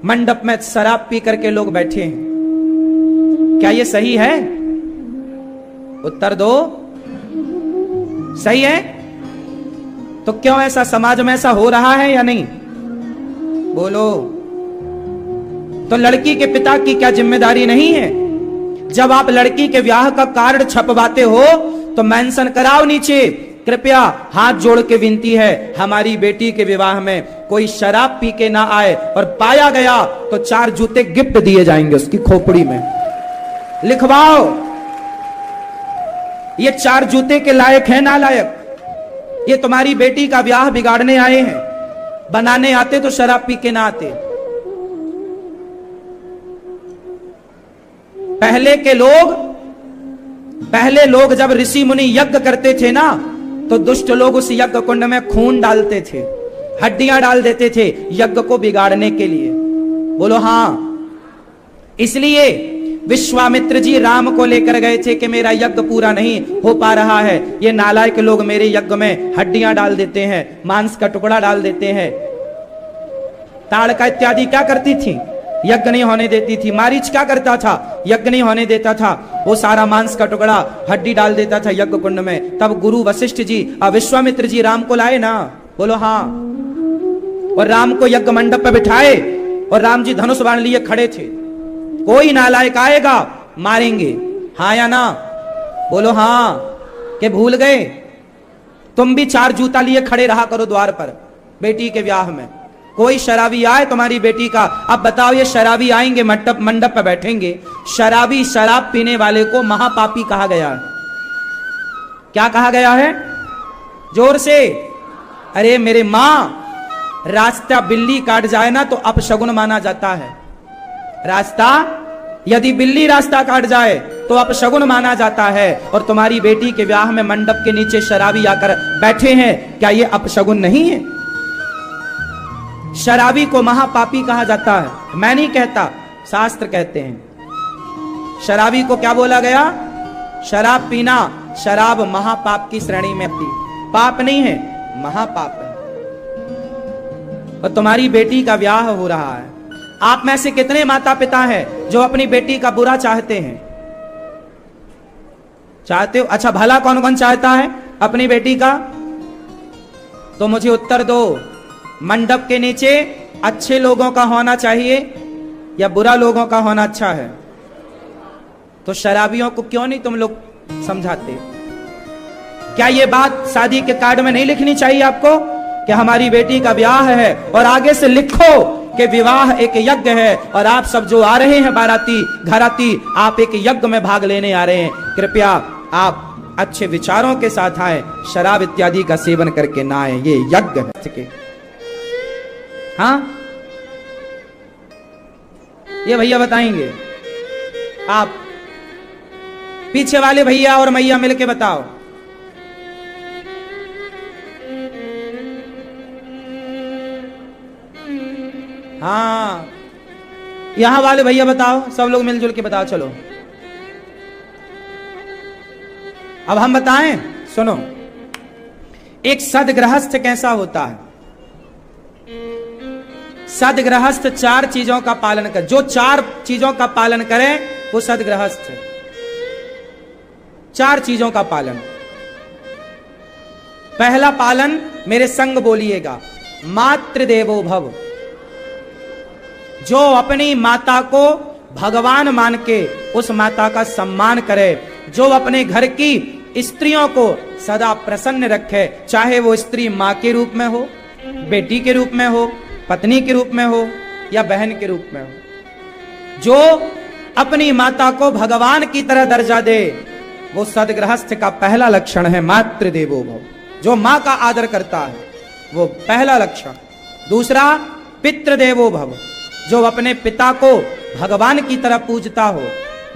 Speaker 1: मंडप में शराब पी करके लोग बैठे हैं। क्या ये सही है? उत्तर दो। सही है? तो क्यों ऐसा समाज में ऐसा हो रहा है या नहीं? बोलो। तो लड़की के पिता की क्या जिम्मेदारी नहीं है? जब आप लड़की के ब्याह का कार्ड छपवाते हो तो मेंशन कराओ नीचे, कृपया हाथ जोड़ के विनती है, हमारी बेटी के विवाह में कोई शराब पी के ना आए, और पाया गया तो 4 जूते गिफ्ट दिए जाएंगे उसकी खोपड़ी में। लिखवाओ। ये 4 जूते के लायक है ना लायक? ये तुम्हारी बेटी का ब्याह बिगाड़ने आए हैं। बनाने आते तो शराब पी के ना आते। पहले लोग जब ऋषि मुनि यज्ञ करते थे ना, तो दुष्ट लोग उस यज्ञ कुंड में खून डालते थे, हड्डियां डाल देते थे यज्ञ को बिगाड़ने के लिए। बोलो हाँ। इसलिए विश्वामित्र जी राम को लेकर गए थे कि मेरा यज्ञ पूरा नहीं हो पा रहा है, ये नालायक लोग मेरे यज्ञ में हड्डियां डाल देते हैं, मांस का टुकड़ा डाल देते हैं। ताड़का इत्यादि क्या करती थी? यज्ञ नहीं होने देती थी। मारीच क्या करता था? यज्ञ नहीं होने देता था, वो सारा मांस का टुकड़ा, हड्डी डाल देता था यज्ञ कुंड में। तब गुरु वशिष्ठ जी, विश्वामित्र जी राम को लाए ना? बोलो हाँ। और राम को यज्ञ मंडप पर बिठाए और राम जी धनुष बाण लिए खड़े थे। कोई नालायक आएगा मारेंगे, हाँ या ना? बोलो हाँ। के भूल गए? तुम भी 4 जूता लिए खड़े रहा करो द्वार पर बेटी के ब्याह में। कोई शराबी आए तुम्हारी बेटी का, अब बताओ, ये शराबी आएंगे मंडप पर बैठेंगे। शराबी, शराब पीने वाले को महापापी कहा गया है। क्या कहा गया है? जोर से। अरे मेरे मां, रास्ता बिल्ली काट जाए ना तो अपशगुन माना जाता है। रास्ता, यदि बिल्ली रास्ता काट जाए तो अपशगुन माना जाता है। और तुम्हारी बेटी के ब्याह में मंडप के नीचे शराबी आकर बैठे हैं, क्या ये अपशगुन नहीं है? शराबी को महापापी कहा जाता है। मैं नहीं कहता, शास्त्र कहते हैं। शराबी को क्या बोला गया? शराब पीना, शराब महापाप की श्रेणी में आती। पाप नहीं है, महापाप है। और तुम्हारी बेटी का ब्याह हो रहा है। आप में से कितने माता पिता हैं जो अपनी बेटी का बुरा चाहते हैं? चाहते हो? अच्छा, भला कौन कौन चाहता है अपनी बेटी का? तो मुझे उत्तर दो। मंडप के नीचे अच्छे लोगों का होना चाहिए या बुरा लोगों का होना अच्छा है? तो शराबियों को क्यों नहीं तुम लोग समझाते? क्या ये बात शादी के कार्ड में नहीं लिखनी चाहिए आपको कि हमारी बेटी का ब्याह है, और आगे से लिखो कि विवाह एक यज्ञ है, और आप सब जो आ रहे हैं बाराती घराती, आप एक यज्ञ में भाग लेने आ रहे हैं। कृपया आप अच्छे विचारों के साथ आए, शराब इत्यादि का सेवन करके ना आए, ये यज्ञ है। हाँ, ये भैया बताएंगे। आप पीछे वाले भैया और मैया मिलके बताओ। हाँ, यहां वाले भैया बताओ, सब लोग मिलजुल के बताओ। चलो अब हम बताएं, सुनो। एक सदगृहस्थ कैसा होता है? सदगृहस्थ 4 चीजों का पालन कर, जो 4 चीजों का पालन करे वो सदगृहस्थ है। 4 चीजों का पालन। पहला पालन, मेरे संग बोलिएगा, मातृदेवो भव। जो अपनी माता को भगवान मान के उस माता का सम्मान करे, जो अपने घर की स्त्रियों को सदा प्रसन्न रखे, चाहे वो स्त्री मां के रूप में हो, बेटी के रूप में हो, पत्नी के रूप में हो या बहन के रूप में हो। जो अपनी माता को भगवान की तरह दर्जा दे, वो सदगृहस्थ का पहला लक्षण है, मातृदेवो भव। जो मां का आदर करता है वो पहला लक्षण। दूसरा, पितृदेवो भव। जो अपने पिता को भगवान की तरह पूजता हो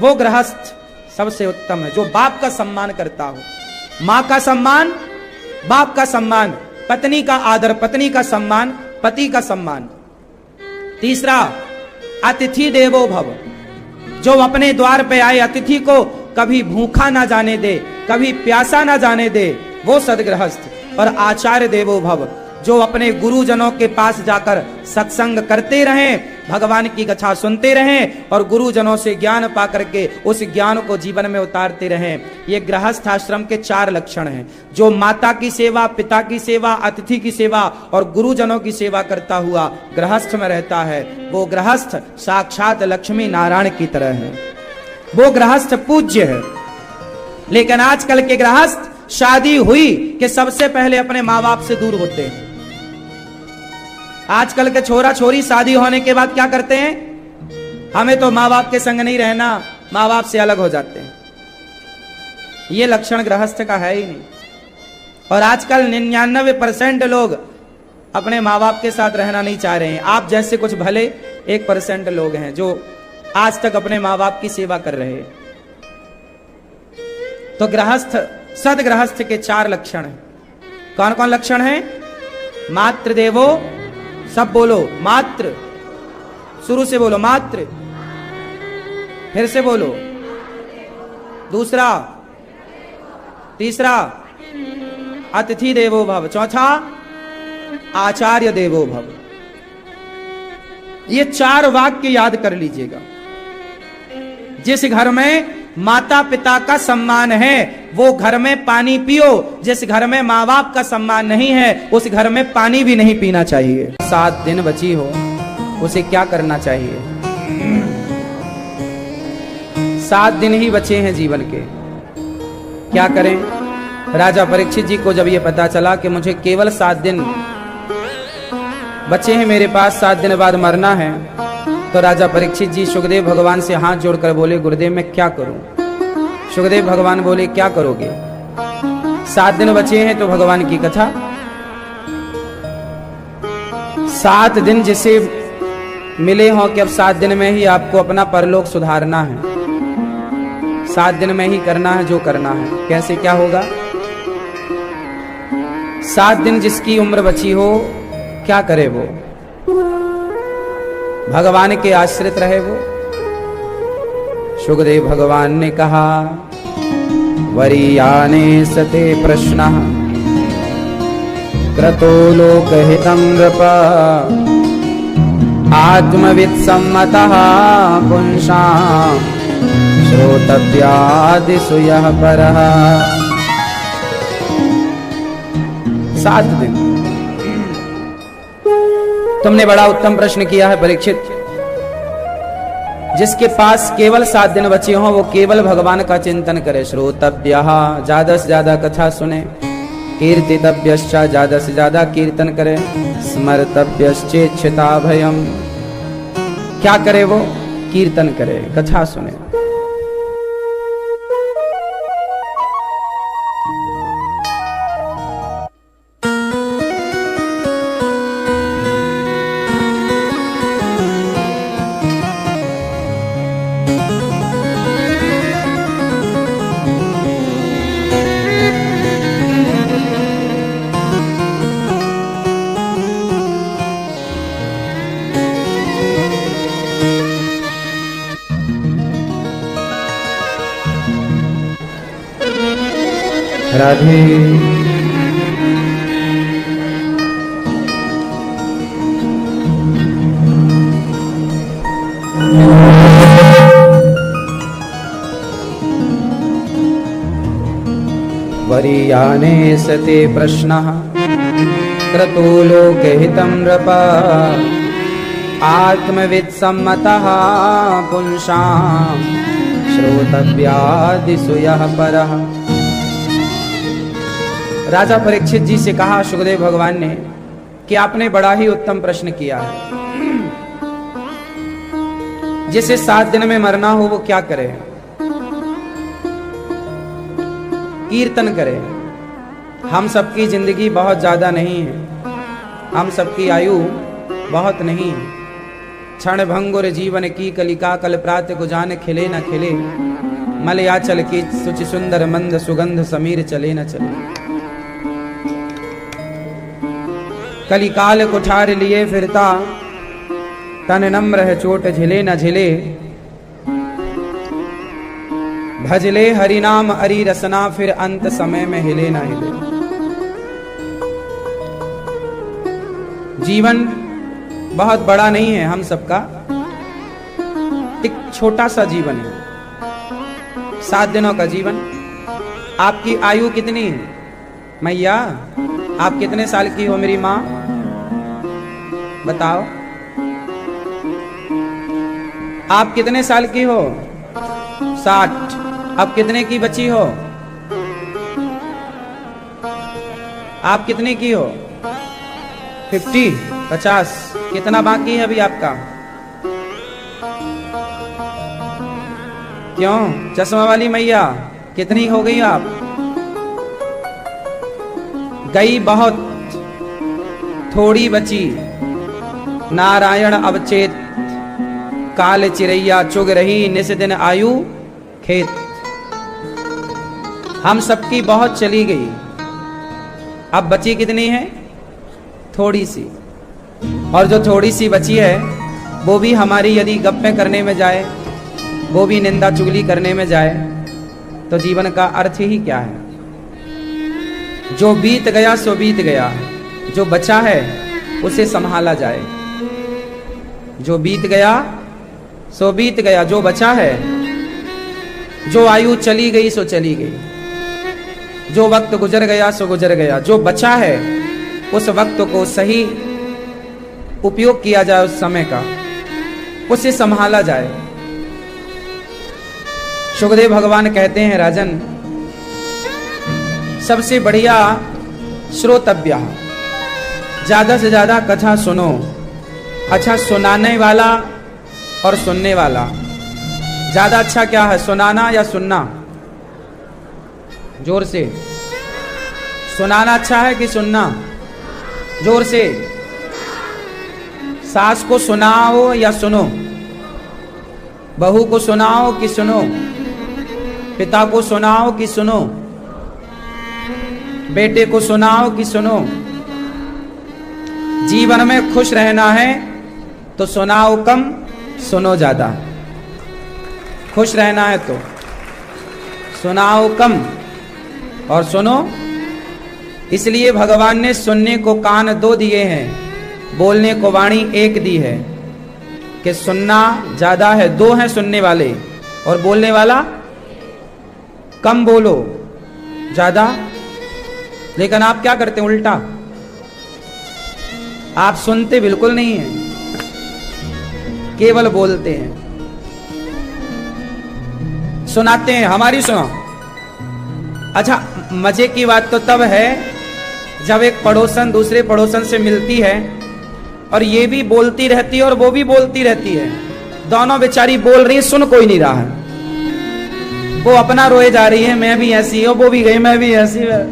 Speaker 1: वो गृहस्थ सबसे उत्तम है। जो बाप का सम्मान करता हो, मां का सम्मान, बाप का सम्मान, पत्नी का आदर, पत्नी का सम्मान, पति का सम्मान। तीसरा, अतिथि देवो भव। जो अपने द्वार पे आए अतिथि को कभी भूखा ना जाने दे, कभी प्यासा ना जाने दे, वो सदगृहस्थ। और आचार्य देवो भव। जो अपने गुरुजनों के पास जाकर सत्संग करते रहें, भगवान की कथा सुनते रहें और गुरुजनों से ज्ञान पा करके उस ज्ञान को जीवन में उतारते रहें। ये गृहस्थ आश्रम के 4 लक्षण हैं। जो माता की सेवा, पिता की सेवा, अतिथि की सेवा और गुरुजनों की सेवा करता हुआ गृहस्थ में रहता है, वो गृहस्थ साक्षात लक्ष्मी नारायण की तरह है। वो गृहस्थ पूज्य है। लेकिन आजकल के गृहस्थ शादी हुई कि सबसे पहले अपने माँ बाप से दूर होते हैं। आजकल के छोरा छोरी शादी होने के बाद क्या करते हैं? हमें तो माँ बाप के संग नहीं रहना, माँ बाप से अलग हो जाते हैं। ये लक्षण गृहस्थ का है ही नहीं। और आजकल 99% लोग अपने माँ बाप के साथ रहना नहीं चाह रहे हैं। आप जैसे कुछ भले 1% लोग हैं जो आज तक अपने माँ बाप की सेवा कर रहे हैं। तो गृहस्थ, सदगृहस्थ के 4 लक्षण हैं। कौन कौन लक्षण हैं? मातृदेवो, सब बोलो मात्र, शुरू से बोलो मात्र, फिर से बोलो। दूसरा, तीसरा, अतिथि देवो भव। चौथा, आचार्य देवो भव। ये 4 वाक्य याद कर लीजिएगा। जिस घर में माता पिता का सम्मान है वो घर में पानी पियो। जिस घर में माँ बाप का सम्मान नहीं है उस घर में पानी भी नहीं पीना चाहिए। 7 दिन बची हो उसे क्या करना चाहिए? 7 दिन ही बचे हैं जीवन के, क्या करें? राजा परीक्षित जी को जब ये पता चला कि मुझे केवल 7 दिन बचे हैं मेरे पास, 7 दिन बाद मरना है, तो राजा परीक्षित जी सुखदेव भगवान से हाथ जोड़कर बोले, गुरुदेव मैं क्या करूं? सुखदेव भगवान बोले, क्या करोगे? 7 दिन बचे हैं तो भगवान की कथा। 7 दिन जिसे मिले हों कि अब 7 दिन में ही आपको अपना परलोक सुधारना है, 7 दिन में ही करना है जो करना है। कैसे क्या होगा? 7 दिन जिसकी उम्र बची हो क्या करे वो? भगवान के आश्रित रहे वो। सुखदेव भगवान ने कहा, वरीयाने सते प्रश्नः क्रतो लोकहितं नृप आत्मवित् सम्मतः पुंसां श्रोतव्यादिषु यः परः। 7 दिन। तुमने बड़ा उत्तम प्रश्न किया है परीक्षित। जिसके पास केवल 7 दिन बचे हों वो केवल भगवान का चिंतन करे। श्रोतव्यः, ज्यादा से ज्यादा कथा सुने। कीर्तितव्यश्च, ज्यादा से ज्यादा कीर्तन करे। स्मर्तव्यश्चेच्छिता भयम्, क्या करे वो? कीर्तन करे, कथा सुने। राधे। वरीयाने सते प्रश्नः क्रतो लोकहितं नृप आत्मवित्सम्मतः पुंसां श्रोतव्यादिषु यः परः। राजा परीक्षित जी से कहा सुखदेव भगवान ने कि आपने बड़ा ही उत्तम प्रश्न किया है। जिसे 7 दिन में मरना हो वो क्या करे? कीर्तन करे। हम सबकी जिंदगी बहुत ज्यादा नहीं है, हम सबकी आयु बहुत नहीं है। क्षण भंगुर जीवन की कलिका कल प्रात को जान खिले न खिले, मलयाचल की सुचि सुंदर मंद सुगंध समीर चले न चले। कलिकाल कुठार लिए फिरता, तन नम्र है चोट झिले न झिले। भजले हरि नाम हरि रसना, फिर अंत समय में हिले ना हिले। जीवन बहुत बड़ा नहीं है हम सबका, एक छोटा सा जीवन है, 7 दिनों का जीवन। आपकी आयु कितनी है मैया? आप कितने साल की हो मेरी माँ? बताओ आप कितने साल की हो? 60। अब कितने की बची हो? आप कितने की हो? 50। कितना बाकी है अभी आपका? क्यों चश्मा वाली मैया कितनी हो गई आप? गई बहुत, थोड़ी बची। नारायण अवचेत, काल चिरैया चुग रही, निस दिन आयु खेत। हम सबकी बहुत चली गई, अब बची कितनी है? थोड़ी सी। और जो थोड़ी सी बची है वो भी हमारी यदि गप्पे करने में जाए, वो भी निंदा चुगली करने में जाए, तो जीवन का अर्थ ही क्या है? जो बीत गया सो बीत गया, जो बचा है उसे संभाला जाए। जो बीत गया सो बीत गया, जो बचा है, जो आयु चली गई सो चली गई, जो वक्त गुजर गया सो गुजर गया। जो बचा है उस वक्त को सही उपयोग किया जाए, उस समय का उसे संभाला जाए। सुखदेव भगवान कहते हैं राजन, सबसे बढ़िया श्रोतव्य, ज्यादा से ज्यादा कथा सुनो। अच्छा, सुनाने वाला और सुनने वाला, ज्यादा अच्छा क्या है, सुनाना या सुनना? जोर से। सुनाना अच्छा है कि सुनना? जोर से। सास को सुनाओ या सुनो? बहू को सुनाओ कि सुनो? पिता को सुनाओ कि सुनो? बेटे को सुनाओ कि सुनो? जीवन में खुश रहना है तो सुनाओ कम, सुनो ज्यादा। खुश रहना है तो सुनाओ कम और सुनो। इसलिए भगवान ने सुनने को कान 2 दिए हैं, बोलने को वाणी 1 दी है, कि सुनना ज्यादा है, 2 हैं सुनने वाले और बोलने वाला कम। बोलो ज्यादा। लेकिन आप क्या करते हैं? उल्टा। आप सुनते बिल्कुल नहीं हैं, केवल बोलते हैं, सुनाते हैं। हमारी सुनो। अच्छा, मजे की बात तो तब है जब एक पड़ोसन दूसरे पड़ोसन से मिलती है और ये भी बोलती रहती है और वो भी बोलती रहती है, दोनों बेचारी बोल रही है, सुन कोई नहीं रहा है। वो अपना रोए जा रही है, मैं भी ऐसी हूं, वो भी गई, मैं भी ऐसी है।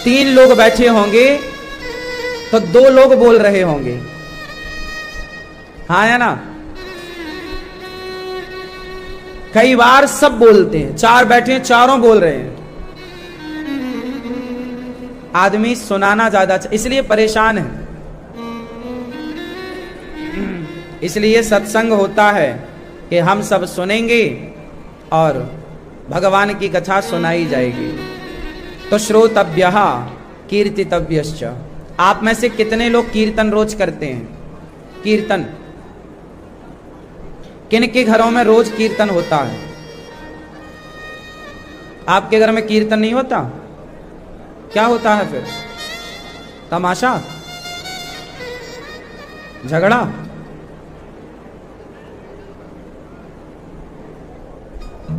Speaker 1: 3 लोग बैठे होंगे तो 2 लोग बोल रहे होंगे, हाँ है ना? कई बार सब बोलते हैं, 4 बैठे हैं, चारों बोल रहे हैं। आदमी सुनाना ज्यादा, इसलिए परेशान है। इसलिए सत्संग होता है कि हम सब सुनेंगे और भगवान की कथा सुनाई जाएगी। तो श्रोतव्यः कीर्तितव्यश्च। आप में से कितने लोग कीर्तन रोज करते हैं? कीर्तन किन के घरों में रोज कीर्तन होता है? आपके घर में कीर्तन नहीं होता? क्या होता है फिर? तमाशा, झगड़ा?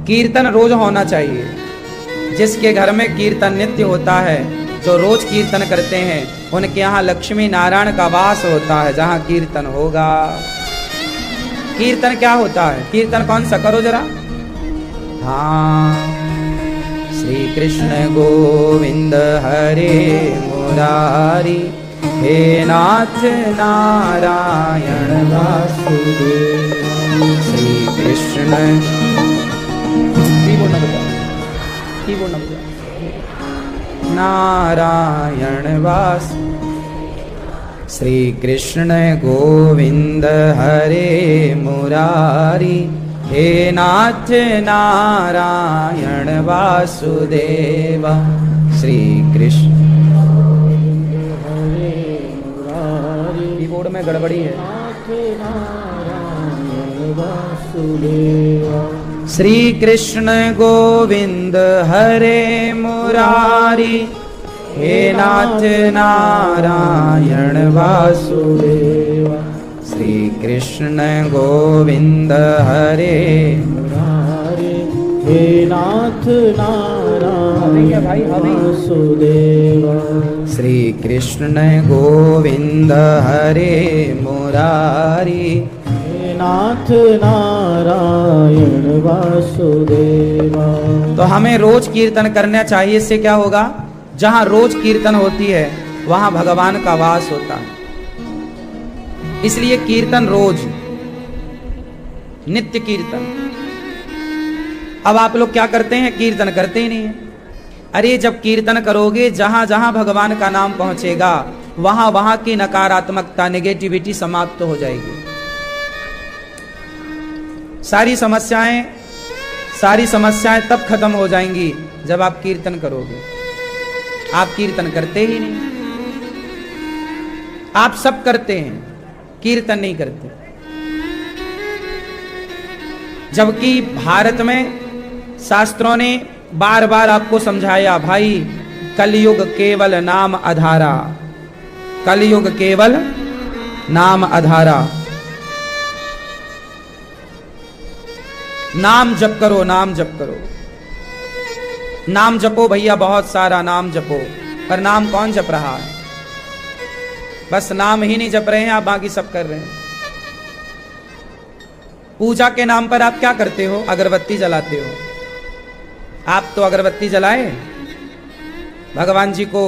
Speaker 1: कीर्तन रोज होना चाहिए। जिसके घर में कीर्तन नित्य होता है, जो रोज कीर्तन करते हैं, उनके यहाँ लक्ष्मी नारायण का वास होता है। जहां कीर्तन होगा। कीर्तन क्या होता है? कीर्तन कौन सा? करो जरा। हाँ, श्री कृष्ण गोविंद हरे मुरारी, हे नाथ नारायण वासुदेव। श्री कृष्ण नारायण वास। श्री कृष्ण गोविंद हरे मुरारी, हे नाथ नारायण वासुदेव। श्री कृष्ण हरे मुरारी, कीबोर्ड में गड़बड़ी है। श्री कृष्ण गोविंद हरे मुरारी, हे नाथ नारायण वासुदेव। श्री कृष्ण गोविंद हरे मुरारी, हे नाथ नारायण वासुदेव। श्री कृष्ण गोविंद हरे मुरारी, नाथ नारायण वासुदेव। तो हमें रोज कीर्तन करना चाहिए। इससे क्या होगा? जहां रोज कीर्तन होती है, वहां भगवान का वास होता है। इसलिए कीर्तन रोज, नित्य कीर्तन। अब आप लोग क्या करते हैं? कीर्तन करते ही नहीं है। अरे जब कीर्तन करोगे, जहां जहां भगवान का नाम पहुंचेगा, वहां वहां की नकारात्मकता, नेगेटिविटी समाप्त हो जाएगी। सारी समस्याएं तब खत्म हो जाएंगी जब आप कीर्तन करोगे। आप कीर्तन करते ही नहीं। आप सब करते हैं, कीर्तन नहीं करते। जबकि भारत में शास्त्रों ने बार बार आपको समझाया, भाई कलयुग केवल नाम आधारा, कलयुग केवल नाम आधारा। नाम जप करो, नाम जप करो, नाम जपो भैया, बहुत सारा नाम जपो। पर नाम कौन जप रहा है? बस नाम ही नहीं जप रहे हैं आप, बाकी सब कर रहे हैं। पूजा के नाम पर आप क्या करते हो? अगरबत्ती जलाते हो। आप तो अगरबत्ती जलाए, भगवान जी को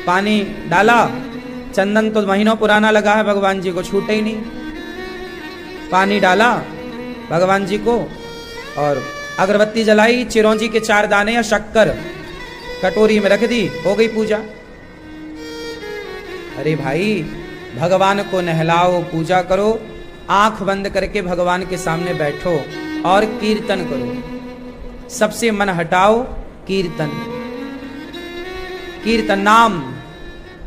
Speaker 1: पानी डाला, चंदन तो महीनों पुराना लगा है, भगवान जी को छूटे ही नहीं। पानी डाला भगवान जी को और अगरबत्ती जलाई, चिरौंजी के 4 दाने या शक्कर कटोरी में रख दी, हो गई पूजा। अरे भाई, भगवान को नहलाओ, पूजा करो, आंख बंद करके भगवान के सामने बैठो और कीर्तन करो। सबसे मन हटाओ, कीर्तन, कीर्तन, नाम,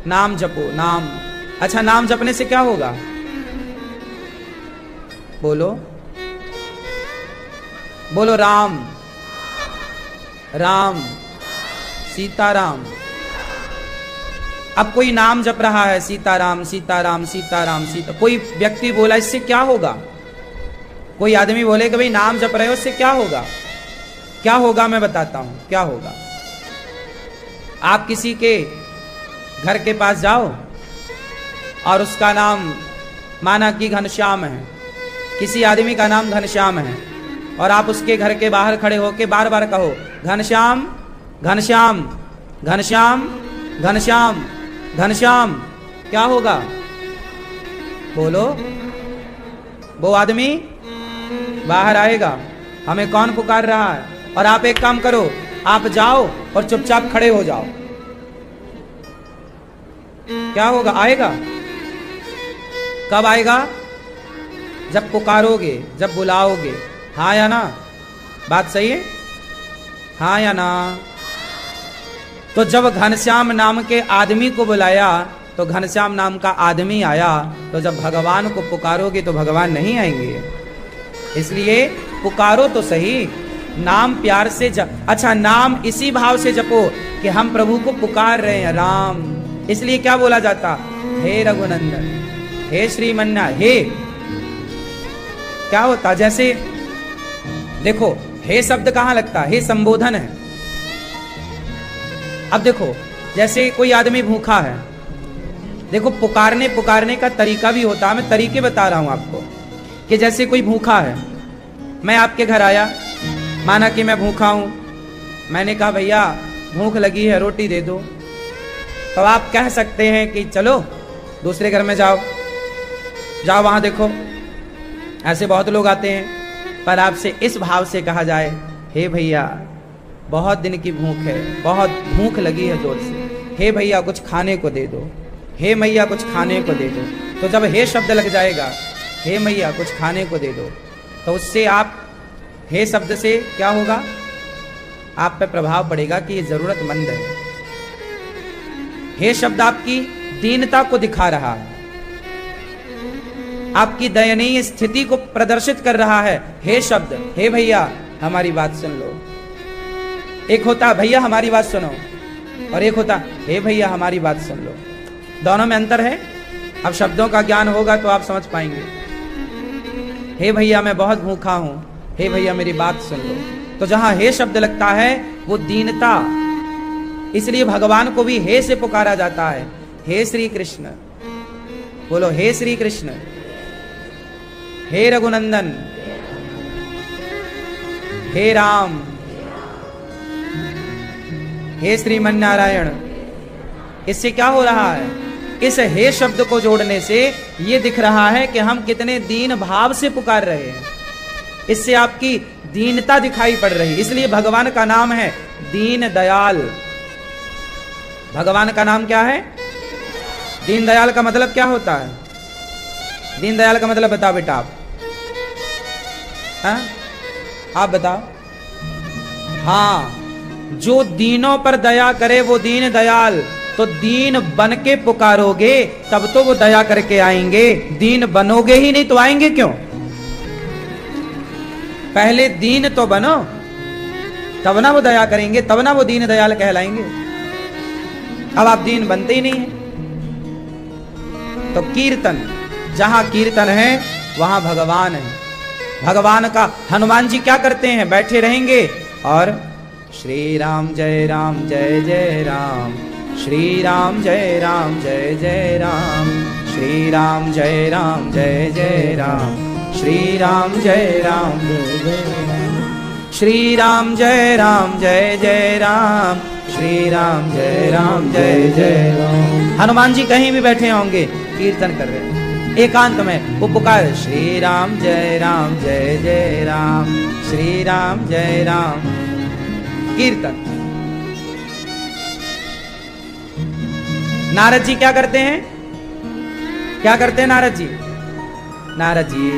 Speaker 1: नाम जपो, नाम। अच्छा, नाम जपने से क्या होगा? बोलो बोलो, राम राम सीताराम। अब कोई नाम जप रहा है, सीताराम सीताराम सीताराम सीता, कोई व्यक्ति बोला, इससे क्या होगा? कोई आदमी बोले कि भाई नाम जप रहे हो, इससे क्या होगा? क्या होगा मैं बताता हूं क्या होगा। आप किसी के घर के पास जाओ और उसका नाम माना कि घनश्याम है, किसी आदमी का नाम घनश्याम है, और आप उसके घर के बाहर खड़े होके बार बार कहो, घनश्याम घनश्याम घनश्याम घनश्याम घनश्याम, क्या होगा? बोलो। वो आदमी बाहर आएगा, हमें कौन पुकार रहा है। और आप एक काम करो, आप जाओ और चुपचाप खड़े हो जाओ, क्या होगा? आएगा। कब आएगा? जब पुकारोगे, जब बुलाओगे, हाँ या ना? बात सही है, हाँ या ना? तो जब घनश्याम नाम के आदमी को बुलाया तो घनश्याम नाम का आदमी आया, तो जब भगवान को पुकारोगे तो भगवान नहीं आएंगे। इसलिए पुकारो तो सही, नाम प्यार से अच्छा नाम इसी भाव से जपो कि हम प्रभु को पुकार रहे हैं राम। इसलिए क्या बोला जाता, हे रघुनंदन, हे श्रीमन्ना, हे क्या होता, जैसे देखो हे शब्द कहां लगता, हे संबोधन है। अब देखो जैसे कोई आदमी भूखा है, देखो पुकारने का तरीका भी होता है। मैं तरीके बता रहा हूं आपको कि जैसे कोई भूखा है, मैं आपके घर आया, माना कि मैं भूखा हूं, मैंने कहा भैया भूख लगी है रोटी दे दो, तो आप कह सकते हैं कि चलो दूसरे घर में जाओ वहां देखो, ऐसे बहुत लोग आते हैं। पर आपसे इस भाव से कहा जाए, हे भैया बहुत दिन की भूख है, बहुत भूख लगी है जोर से, हे भैया कुछ खाने को दे दो, हे मैया कुछ खाने को दे दो। तो जब हे शब्द लग जाएगा, हे मैया कुछ खाने को दे दो, तो उससे आप हे शब्द से क्या होगा, आप पे प्रभाव पड़ेगा कि ये जरूरतमंद है। हे शब्द आपकी दीनता को दिखा रहा है, आपकी दयनीय स्थिति को प्रदर्शित कर रहा है। हे शब्द, हे भैया हमारी बात सुन लो। एक होता भैया हमारी बात सुनो, और एक होता हे भैया हमारी बात सुन लो। दोनों में अंतर है। अब शब्दों का ज्ञान होगा तो आप समझ पाएंगे। हे भैया मैं बहुत भूखा हूं, हे भैया मेरी बात सुन लो। तो जहां हे शब्द लगता है वो दीनता, इसलिए भगवान को भी हे से पुकारा जाता है। हे श्री कृष्ण, बोलो हे श्री कृष्ण, हे रघुनंदन, हे राम, हे श्रीमन नारायण। इससे क्या हो रहा है, इस हे शब्द को जोड़ने से ये दिख रहा है कि हम कितने दीन भाव से पुकार रहे हैं। इससे आपकी दीनता दिखाई पड़ रही। इसलिए भगवान का नाम है दीन दयाल। भगवान का नाम क्या है, दीन दयाल। का मतलब क्या होता है, दीन दयाल का मतलब बताओ बेटा आप, हाँ? आप बताओ। हाँ, जो दीनों पर दया करे वो दीन दयाल। तो दीन बन के पुकारोगे तब तो वो दया करके आएंगे, दीन बनोगे ही नहीं तो आएंगे क्यों? पहले दीन तो बनो, तब ना वो दया करेंगे, तब ना वो दीन दयाल कहलाएंगे। अब आप दीन बनते ही नहीं है। तो कीर्तन, जहां कीर्तन है वहां भगवान है। भगवान का हनुमान जी क्या करते हैं, बैठे रहेंगे और श्री राम जय राम, श्री राम जय राम जय जय राम, श्री राम जय राम जय जय राम, श्री राम जय राम जय जय राम, श्री राम जय राम जय जय राम, श्री राम जय राम जय जय राम। हनुमान जी कहीं भी बैठे होंगे कीर्तन कर रहे हैं, एकांत में वो पुकार श्री राम जय राम, श्री राम जय राम, कीर्तन। नारद जी क्या करते हैं, क्या करते हैं नारद जी? नारद जी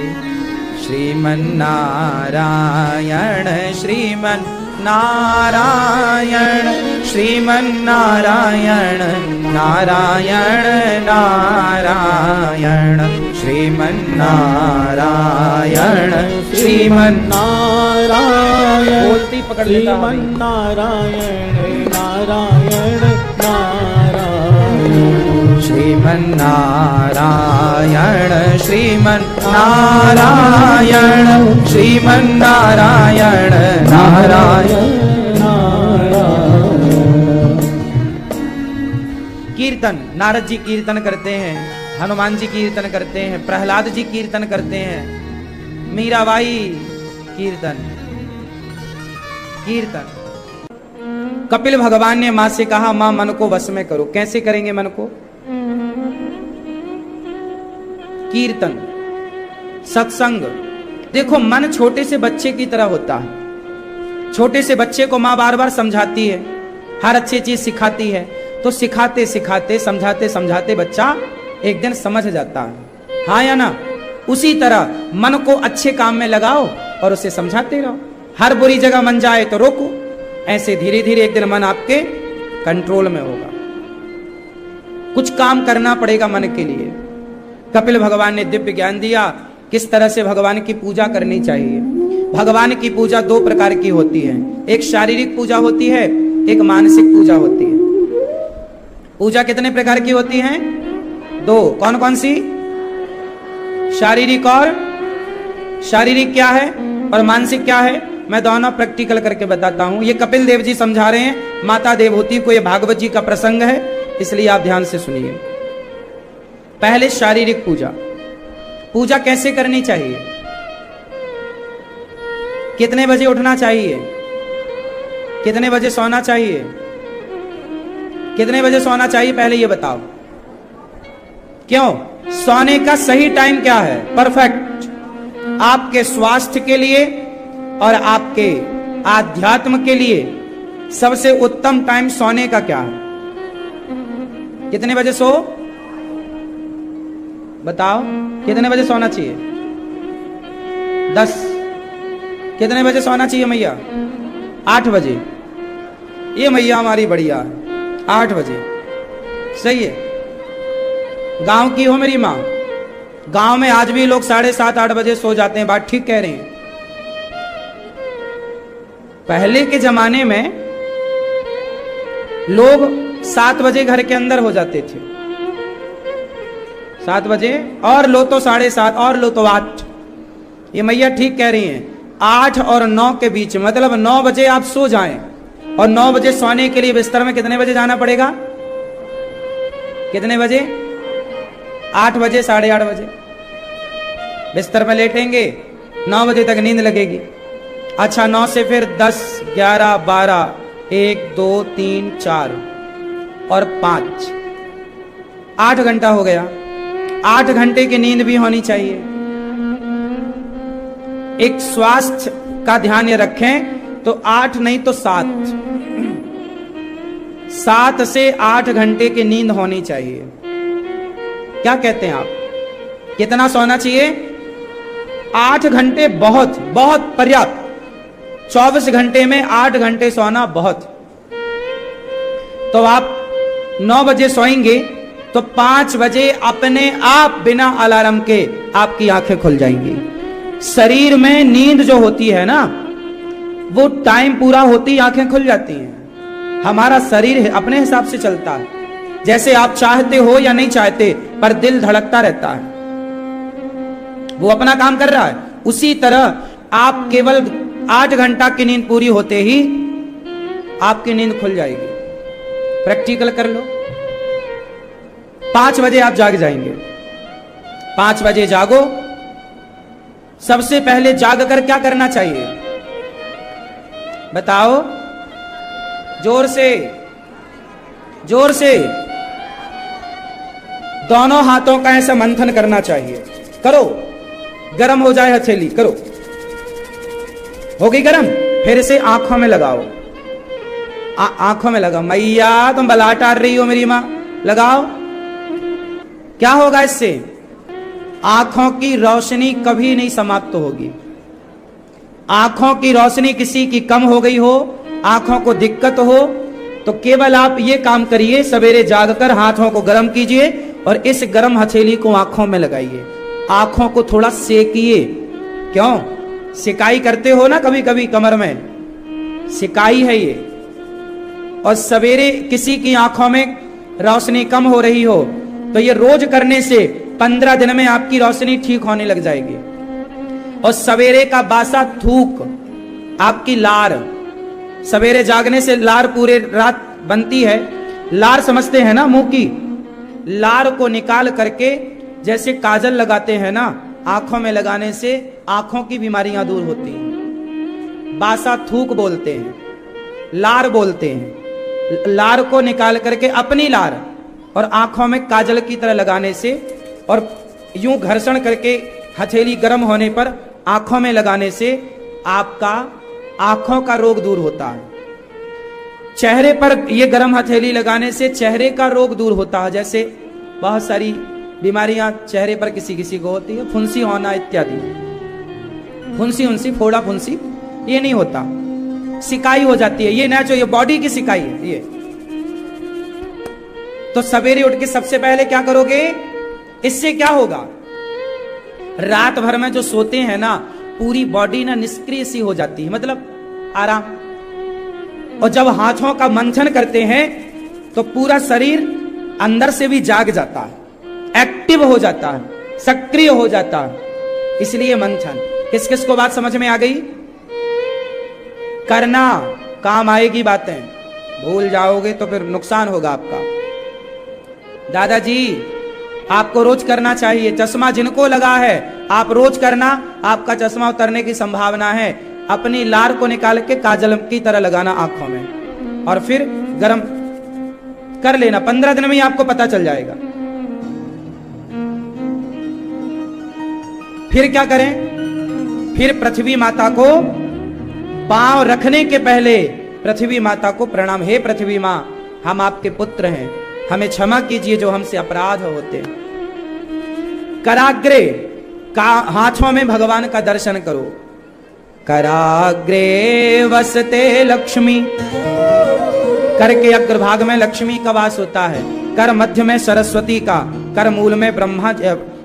Speaker 1: श्रीमन नारायण, श्रीमन नारायण, श्रीमन नारायण, नारायण नारायण, श्रीमन नारायण, श्रीमन नारायण, बोलती पकड़ लेता है, श्रीमन नारायण नारायण नारायण, श्रीमन नारायण, श्रीमन नारायण, श्रीमन नारायण नारायण नारायण। कीर्तन, नारद जी कीर्तन करते हैं, हनुमान जी कीर्तन करते हैं, प्रहलाद जी कीर्तन करते हैं, मीराबाई कीर्तन। कीर्तन कपिल भगवान ने मां से कहा, मां मन को वश में करो। कैसे करेंगे मन को? कीर्तन, सत्संग। देखो मन छोटे से बच्चे की तरह होता है। छोटे से बच्चे को मां बार बार समझाती है, हर अच्छी चीज सिखाती है, तो सिखाते सिखाते समझाते समझाते बच्चा एक दिन समझ जाता है, हाँ या ना? उसी तरह मन को अच्छे काम में लगाओ और उसे समझाते रहो। हर बुरी जगह मन जाए तो रोको। ऐसे धीरे धीरे एक दिन मन आपके कंट्रोल में होगा। कुछ काम करना पड़ेगा मन के लिए। कपिल भगवान ने दिव्य ज्ञान दिया किस तरह से भगवान की पूजा करनी चाहिए। भगवान की पूजा दो प्रकार की होती है, एक शारीरिक पूजा होती है, एक मानसिक पूजा होती है। पूजा कितने प्रकार की होती है? दो। कौन कौन सी? शारीरिक और शारीरिक क्या है और मानसिक क्या है? मैं दोनों प्रैक्टिकल करके बताता हूं। ये कपिल देव जी समझा रहे हैं माता देवहूति को, ये भागवत जी का प्रसंग है, इसलिए आप ध्यान से सुनिए। पहले शारीरिक पूजा। पूजा कैसे करनी चाहिए? कितने बजे उठना चाहिए? कितने बजे सोना चाहिए? कितने बजे सोना चाहिए पहले ये बताओ। क्यों? सोने का सही टाइम क्या है? परफेक्ट। आपके स्वास्थ्य के लिए और आपके आध्यात्म के लिए सबसे उत्तम टाइम सोने का क्या है? कितने बजे सो? बताओ कितने बजे सोना चाहिए? 10। कितने बजे सोना चाहिए मैया? 8 बजे। ये मैया हमारी बढ़िया है, 8 बजे सही है। गांव की हो मेरी माँ? गांव में आज भी लोग 7:30-8 बजे सो जाते हैं। बात ठीक कह रहे हैं। पहले के जमाने में लोग 7 बजे घर के अंदर हो जाते थे। 7 बजे और लो तो 7:30 और लो तो 8। ये मैया ठीक कह रही हैं। 8 और 9 के बीच, मतलब 9 बजे आप सो जाएं और 9 बजे सोने के लिए बिस्तर में कितने बजे जाना पड़ेगा? कितने बजे? 8 बजे 8:30 बजे बिस्तर में लेटेंगे, 9 बजे तक नींद लगेगी। अच्छा 9 से फिर 10, 11, 12, 1, 2, 3, 4 और 5, 8 घंटा हो गया। 8 घंटे की नींद भी होनी चाहिए। एक स्वास्थ्य का ध्यान ये रखें तो 8 नहीं तो 7, 7 से 8 घंटे की नींद होनी चाहिए। क्या कहते हैं आप? कितना सोना चाहिए? 8 घंटे बहुत बहुत पर्याप्त। 24 घंटे में 8 घंटे सोना बहुत। तो आप 9 बजे सोएंगे तो 5 बजे अपने आप बिना अलार्म के आपकी आंखें खुल जाएंगी। शरीर में नींद जो होती है ना, वो टाइम पूरा होती आंखें खुल जाती हैं। हमारा शरीर अपने हिसाब से चलता है। जैसे आप चाहते हो या नहीं चाहते, पर दिल धड़कता रहता है, वो अपना काम कर रहा है। उसी तरह आप केवल 8 घंटा की नींद पूरी होते ही आपकी नींद खुल जाएगी। प्रैक्टिकल कर लो। 5 बजे आप जाग जाएंगे। 5 बजे जागो। सबसे पहले जाग कर क्या करना चाहिए बताओ? जोर से, जोर से। दोनों हाथों का ऐसा मंथन करना चाहिए। करो, गरम हो जाए हथेली, करो। हो गई गरम? फिर इसे आंखों में लगाओ। आंखों में लगाओ। मैया तुम बला टार रही हो मेरी मां, लगाओ। क्या होगा इससे? आंखों की रोशनी कभी नहीं समाप्त होगी। आंखों की रोशनी किसी की कम हो गई हो, आंखों को दिक्कत हो, तो केवल आप ये काम करिए, सवेरे जागकर हाथों को गर्म कीजिए और इस गर्म हथेली को आंखों में लगाइए। आंखों को थोड़ा सेकिए। क्यों? सिकाई करते हो ना कभी कभी कमर में, सिकाई है ये। और सवेरे किसी की आंखों में रोशनी कम हो रही हो तो ये रोज करने से 15 दिन में आपकी रोशनी ठीक होने लग जाएगी। और सवेरे का बासा थूक, आपकी लार, सवेरे जागने से लार पूरे रात बनती है। लार समझते हैं ना? मुंह की लार को निकाल करके जैसे काजल लगाते हैं ना, आंखों में लगाने से आंखों की बीमारियां दूर होती हैं। बासा थूक बोलते हैं, लार बोलते हैं। लार को निकाल करके अपनी लार और आंखों में काजल की तरह लगाने से और यूं घर्षण करके हथेली गर्म होने पर आंखों में लगाने से आपका आंखों का रोग दूर होता है। चेहरे पर ये गर्म हथेली लगाने से चेहरे का रोग दूर होता है। जैसे बहुत सारी बीमारियां चेहरे पर किसी किसी को होती है, फुंसी होना इत्यादि। फुंसी उनसी, फोड़ा फुंसी, ये नहीं होता, सिकाई हो जाती है, ये नेचुरल, ये बॉडी की सिकाई है ये। तो सवेरे उठ के सबसे पहले क्या करोगे? इससे क्या होगा? रात भर में जो सोते हैं ना, पूरी बॉडी ना निष्क्रिय सी हो जाती है, मतलब आराम। और जब हाथों का मंथन करते हैं तो पूरा शरीर अंदर से भी जाग जाता है, एक्टिव हो जाता है, सक्रिय हो जाता है। इसलिए मंथन। किस किस को बात समझ में आ गई? करना, काम आएगी बातें, भूल जाओगे तो फिर नुकसान होगा आपका। दादाजी आपको रोज करना चाहिए। चश्मा जिनको लगा है आप रोज करना, आपका चश्मा उतरने की संभावना है। अपनी लार को निकाल के काजल की तरह लगाना आंखों में और फिर गरम कर लेना। 15 दिन में ही आपको पता चल जाएगा। फिर क्या करें? फिर पृथ्वी माता को पांव रखने के पहले पृथ्वी माता को प्रणाम। हे पृथ्वी मां, हम आपके पुत्र हैं, हमें क्षमा कीजिए जो हमसे अपराध होते हैं। कराग्रे का हाथों में भगवान का दर्शन करो। कराग्रे वसते लक्ष्मी, कर के अग्रभाग में लक्ष्मी का वास होता है, कर मध्य में सरस्वती का, कर मूल में ब्रह्मा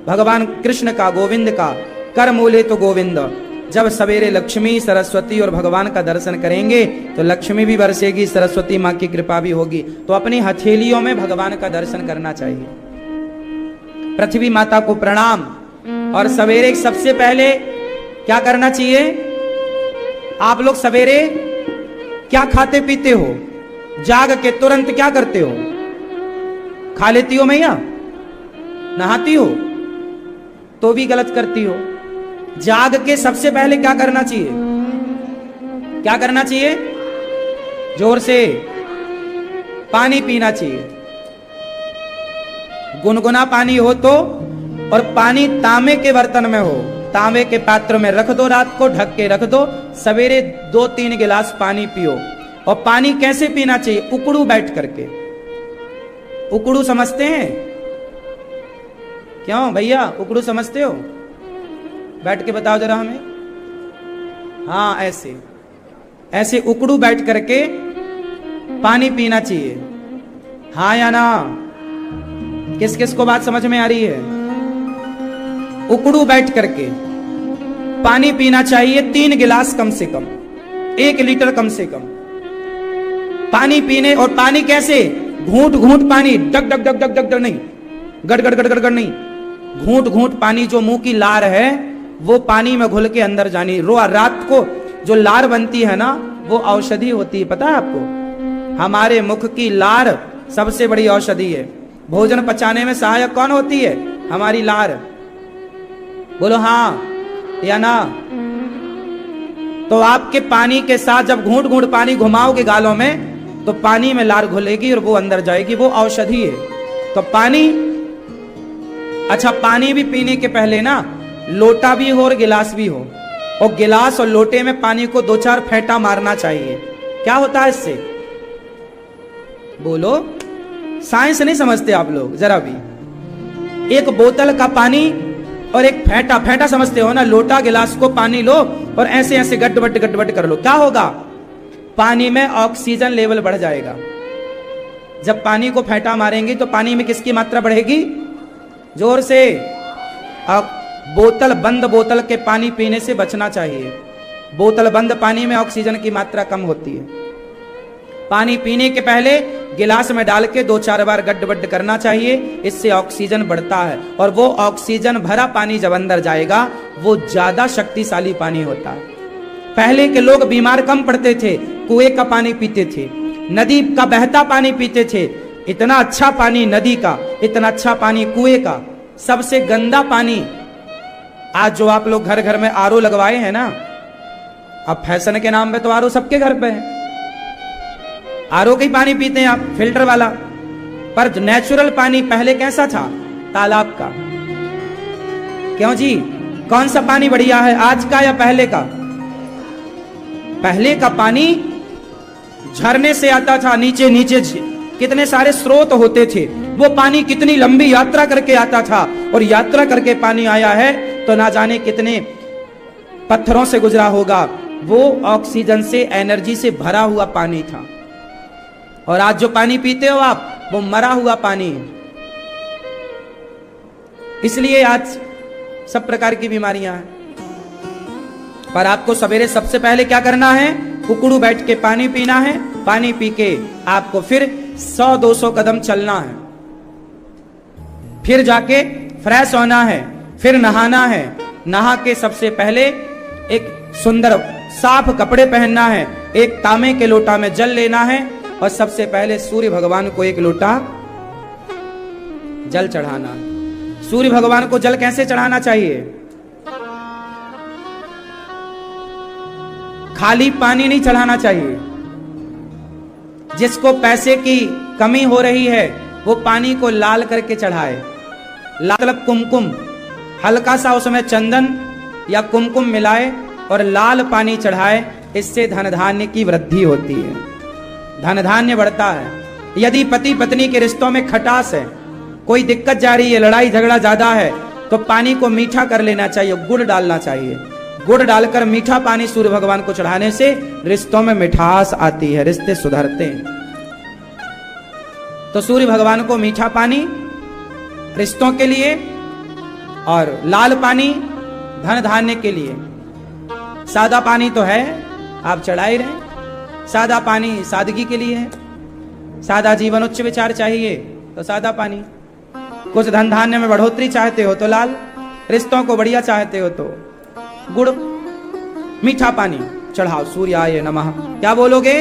Speaker 1: भगवान कृष्ण का, गोविंद का, कर मूले तो गोविंद। जब सवेरे लक्ष्मी, सरस्वती और भगवान का दर्शन करेंगे तो लक्ष्मी भी बरसेगी, सरस्वती माँ की कृपा भी होगी। तो अपनी हथेलियों में भगवान का दर्शन करना चाहिए। पृथ्वी माता को प्रणाम। और सवेरे सबसे पहले क्या करना चाहिए? आप लोग सवेरे क्या खाते पीते हो? जाग के तुरंत क्या करते हो? खा लेती हो मैया? नहाती हो? तो भी गलत करती हो। जाग के सबसे पहले क्या करना चाहिए? क्या करना चाहिए? जोर से पानी पीना चाहिए। गुनगुना पानी हो तो, और पानी तांबे के बर्तन में हो, तांबे के पात्र में रख दो, रात को ढक के रख दो। सवेरे 2-3 गिलास पानी पियो। और पानी कैसे पीना चाहिए? उकड़ू बैठ करके। उकड़ू समझते हैं? क्यों भैया, उकड़ू समझते हो? बैठ के बताओ जरा हमें। हाँ, ऐसे ऐसे उकड़ू बैठ करके पानी पीना चाहिए। हाँ या ना? किस किस को बात समझ में आ रही है? उकड़ू बैठ करके पानी पीना चाहिए। 3 गिलास कम से कम, 1 लीटर कम से कम पानी पीने। और पानी कैसे? घूंट घूंट पानी, डग डग डग डग डग डग नहीं, गड़ गड़ गड़ गड़ गड़ नहीं, घूंट घूंट पानी। जो मुंह की लार है वो पानी में घुल के अंदर जानी। रात को जो लार बनती है ना, वो औषधि होती है, पता है आपको? हमारे मुख की लार सबसे बड़ी औषधि है। भोजन पचाने में सहायक कौन होती है? हमारी लार। बोलो हाँ या ना? तो आपके पानी के साथ जब घूंट घूंट पानी घुमाओगे गालों में, तो पानी में लार घुलेगी और वो अंदर जाएगी, वो औषधि है। तो पानी, अच्छा पानी भी पीने के पहले ना लोटा भी हो और गिलास भी हो, और गिलास और लोटे में पानी को 2-4 फेंटा मारना चाहिए। क्या होता है इससे? बोलो, साइंस नहीं समझते आप लोग जरा भी। एक बोतल का पानी और एक फेंटा, फेंटा समझते हो ना? लोटा गिलास को पानी लो और ऐसे ऐसे गड्ढ कर लो। क्या होगा? पानी में ऑक्सीजन लेवल बढ़ जाएगा। जब पानी को फेंटा मारेंगे तो पानी में किसकी मात्रा बढ़ेगी? जोर से। बोतल बंद, बोतल के पानी पीने से बचना चाहिए। बोतल बंद पानी में ऑक्सीजन की मात्रा कम होती है। पानी पीने के पहले गिलास में डाल के 2-4 बार गड्ढ करना चाहिए। इससे ऑक्सीजन बढ़ता है, और वो ऑक्सीजन भरा पानी जब अंदर जाएगा वो ज्यादा शक्तिशाली पानी होता है। पहले के लोग बीमार कम पड़ते थे, कुएं का पानी पीते थे, नदी का बहता पानी पीते थे। इतना अच्छा पानी नदी का, इतना अच्छा पानी कुएं का। सबसे गंदा पानी आज जो आप लोग घर घर में आरओ लगवाए हैं ना, अब फैशन के नाम पे तो आरओ सबके घर पे है। आरओ का ही पानी पीते हैं आप, फिल्टर वाला। पर नेचुरल पानी पहले कैसा था? तालाब का। क्यों जी? कौन सा पानी बढ़िया है, आज का या पहले का? पहले का पानी झरने से आता था, नीचे नीचे कितने सारे स्रोत होते थे। वो पानी कितनी लंबी यात्रा करके आता था, और यात्रा करके पानी आया है तो ना जाने कितने पत्थरों से गुजरा होगा, वो ऑक्सीजन से, एनर्जी से भरा हुआ पानी था। और आज जो पानी पीते हो आप, वो मरा हुआ पानी है। इसलिए आज सब प्रकार की बीमारियां हैं। पर आपको सवेरे सबसे पहले क्या करना है? उकड़ू बैठ के पानी पीना है। पानी पी के आपको फिर 100-200 कदम चलना है, फिर जाके फ्रेश होना है, फिर नहाना है। नहा के सबसे पहले एक सुंदर साफ कपड़े पहनना है, एक तांबे के लोटा में जल लेना है और सबसे पहले सूर्य भगवान को एक लोटा जल चढ़ाना है। सूर्य भगवान को जल कैसे चढ़ाना चाहिए? खाली पानी नहीं चढ़ाना चाहिए। जिसको पैसे की कमी हो रही है वो पानी को लाल करके चढ़ाए। लाल मतलब कुमकुम, हल्का सा उसमें चंदन या कुमकुम मिलाए और लाल पानी चढ़ाए। इससे धन धान्य की वृद्धि होती है, धन धान्य बढ़ता है। यदि पति पत्नी के रिश्तों में खटास है, कोई दिक्कत जा रही है, लड़ाई झगड़ा ज्यादा है, तो पानी को मीठा कर लेना चाहिए, गुड़ डालना चाहिए। गुड़ डालकर मीठा पानी सूर्य भगवान को चढ़ाने से रिश्तों में मिठास आती है, रिश्ते सुधरते हैं। तो सूर्य भगवान को मीठा पानी रिश्तों के लिए और लाल पानी धन धान्य के लिए। सादा पानी तो है, आप चढ़ा ही रहे। सादा पानी सादगी के लिए है। सादा जीवन, उच्च विचार चाहिए तो सादा पानी। कुछ धन धान्य में बढ़ोतरी चाहते हो तो लाल, रिश्तों को बढ़िया चाहते हो तो गुड़, मीठा पानी चढ़ाओ। सूर्याय नमः क्या बोलोगे?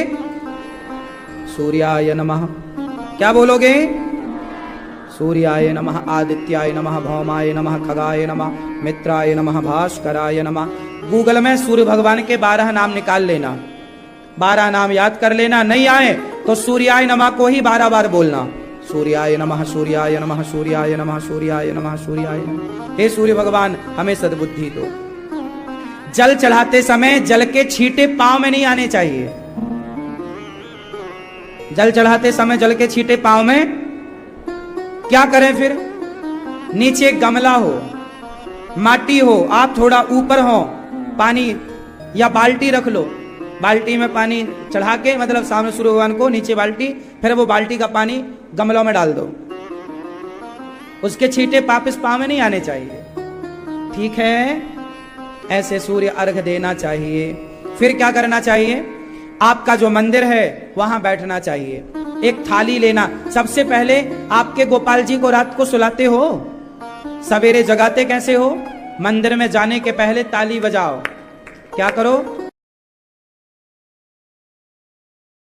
Speaker 1: सूर्याय नमः क्या बोलोगे? सूर्याय नमः, आदित्याय नमः, भौमाय नमः, खगाय नमः, मित्राय नमः, भास्कराय नमः। गूगल में सूर्य भगवान के 12 नाम निकाल लेना, 12 नाम याद कर लेना। नहीं आए तो सूर्याय नमः को ही 12 बार बोलना। सूर्याय नमः, सूर्याय नमः, सूर्याय नमः, सूर्याय नमः, सूर्याय नमः। हे सूर्य भगवान हमें सद्बुद्धि दो। जल चढ़ाते समय जल के छींटे पांव में नहीं आने चाहिए। जल चढ़ाते समय जल के छींटे पांव में क्या करें फिर? नीचे गमला हो, माटी हो, आप थोड़ा ऊपर हो, पानी या बाल्टी रख लो। बाल्टी में पानी चढ़ा के, मतलब सामने सूर्य भगवान को, नीचे बाल्टी, फिर वो बाल्टी का पानी गमलों में डाल दो। उसके छींटे वापिस पांव में नहीं आने चाहिए। ठीक है, ऐसे सूर्य अर्घ देना चाहिए। फिर क्या करना चाहिए? आपका जो मंदिर है वहां बैठना चाहिए। एक थाली लेना। सबसे पहले आपके गोपाल जी को रात को सुलाते हो, सवेरे जगाते कैसे हो? मंदिर में जाने के पहले ताली बजाओ। क्या करो?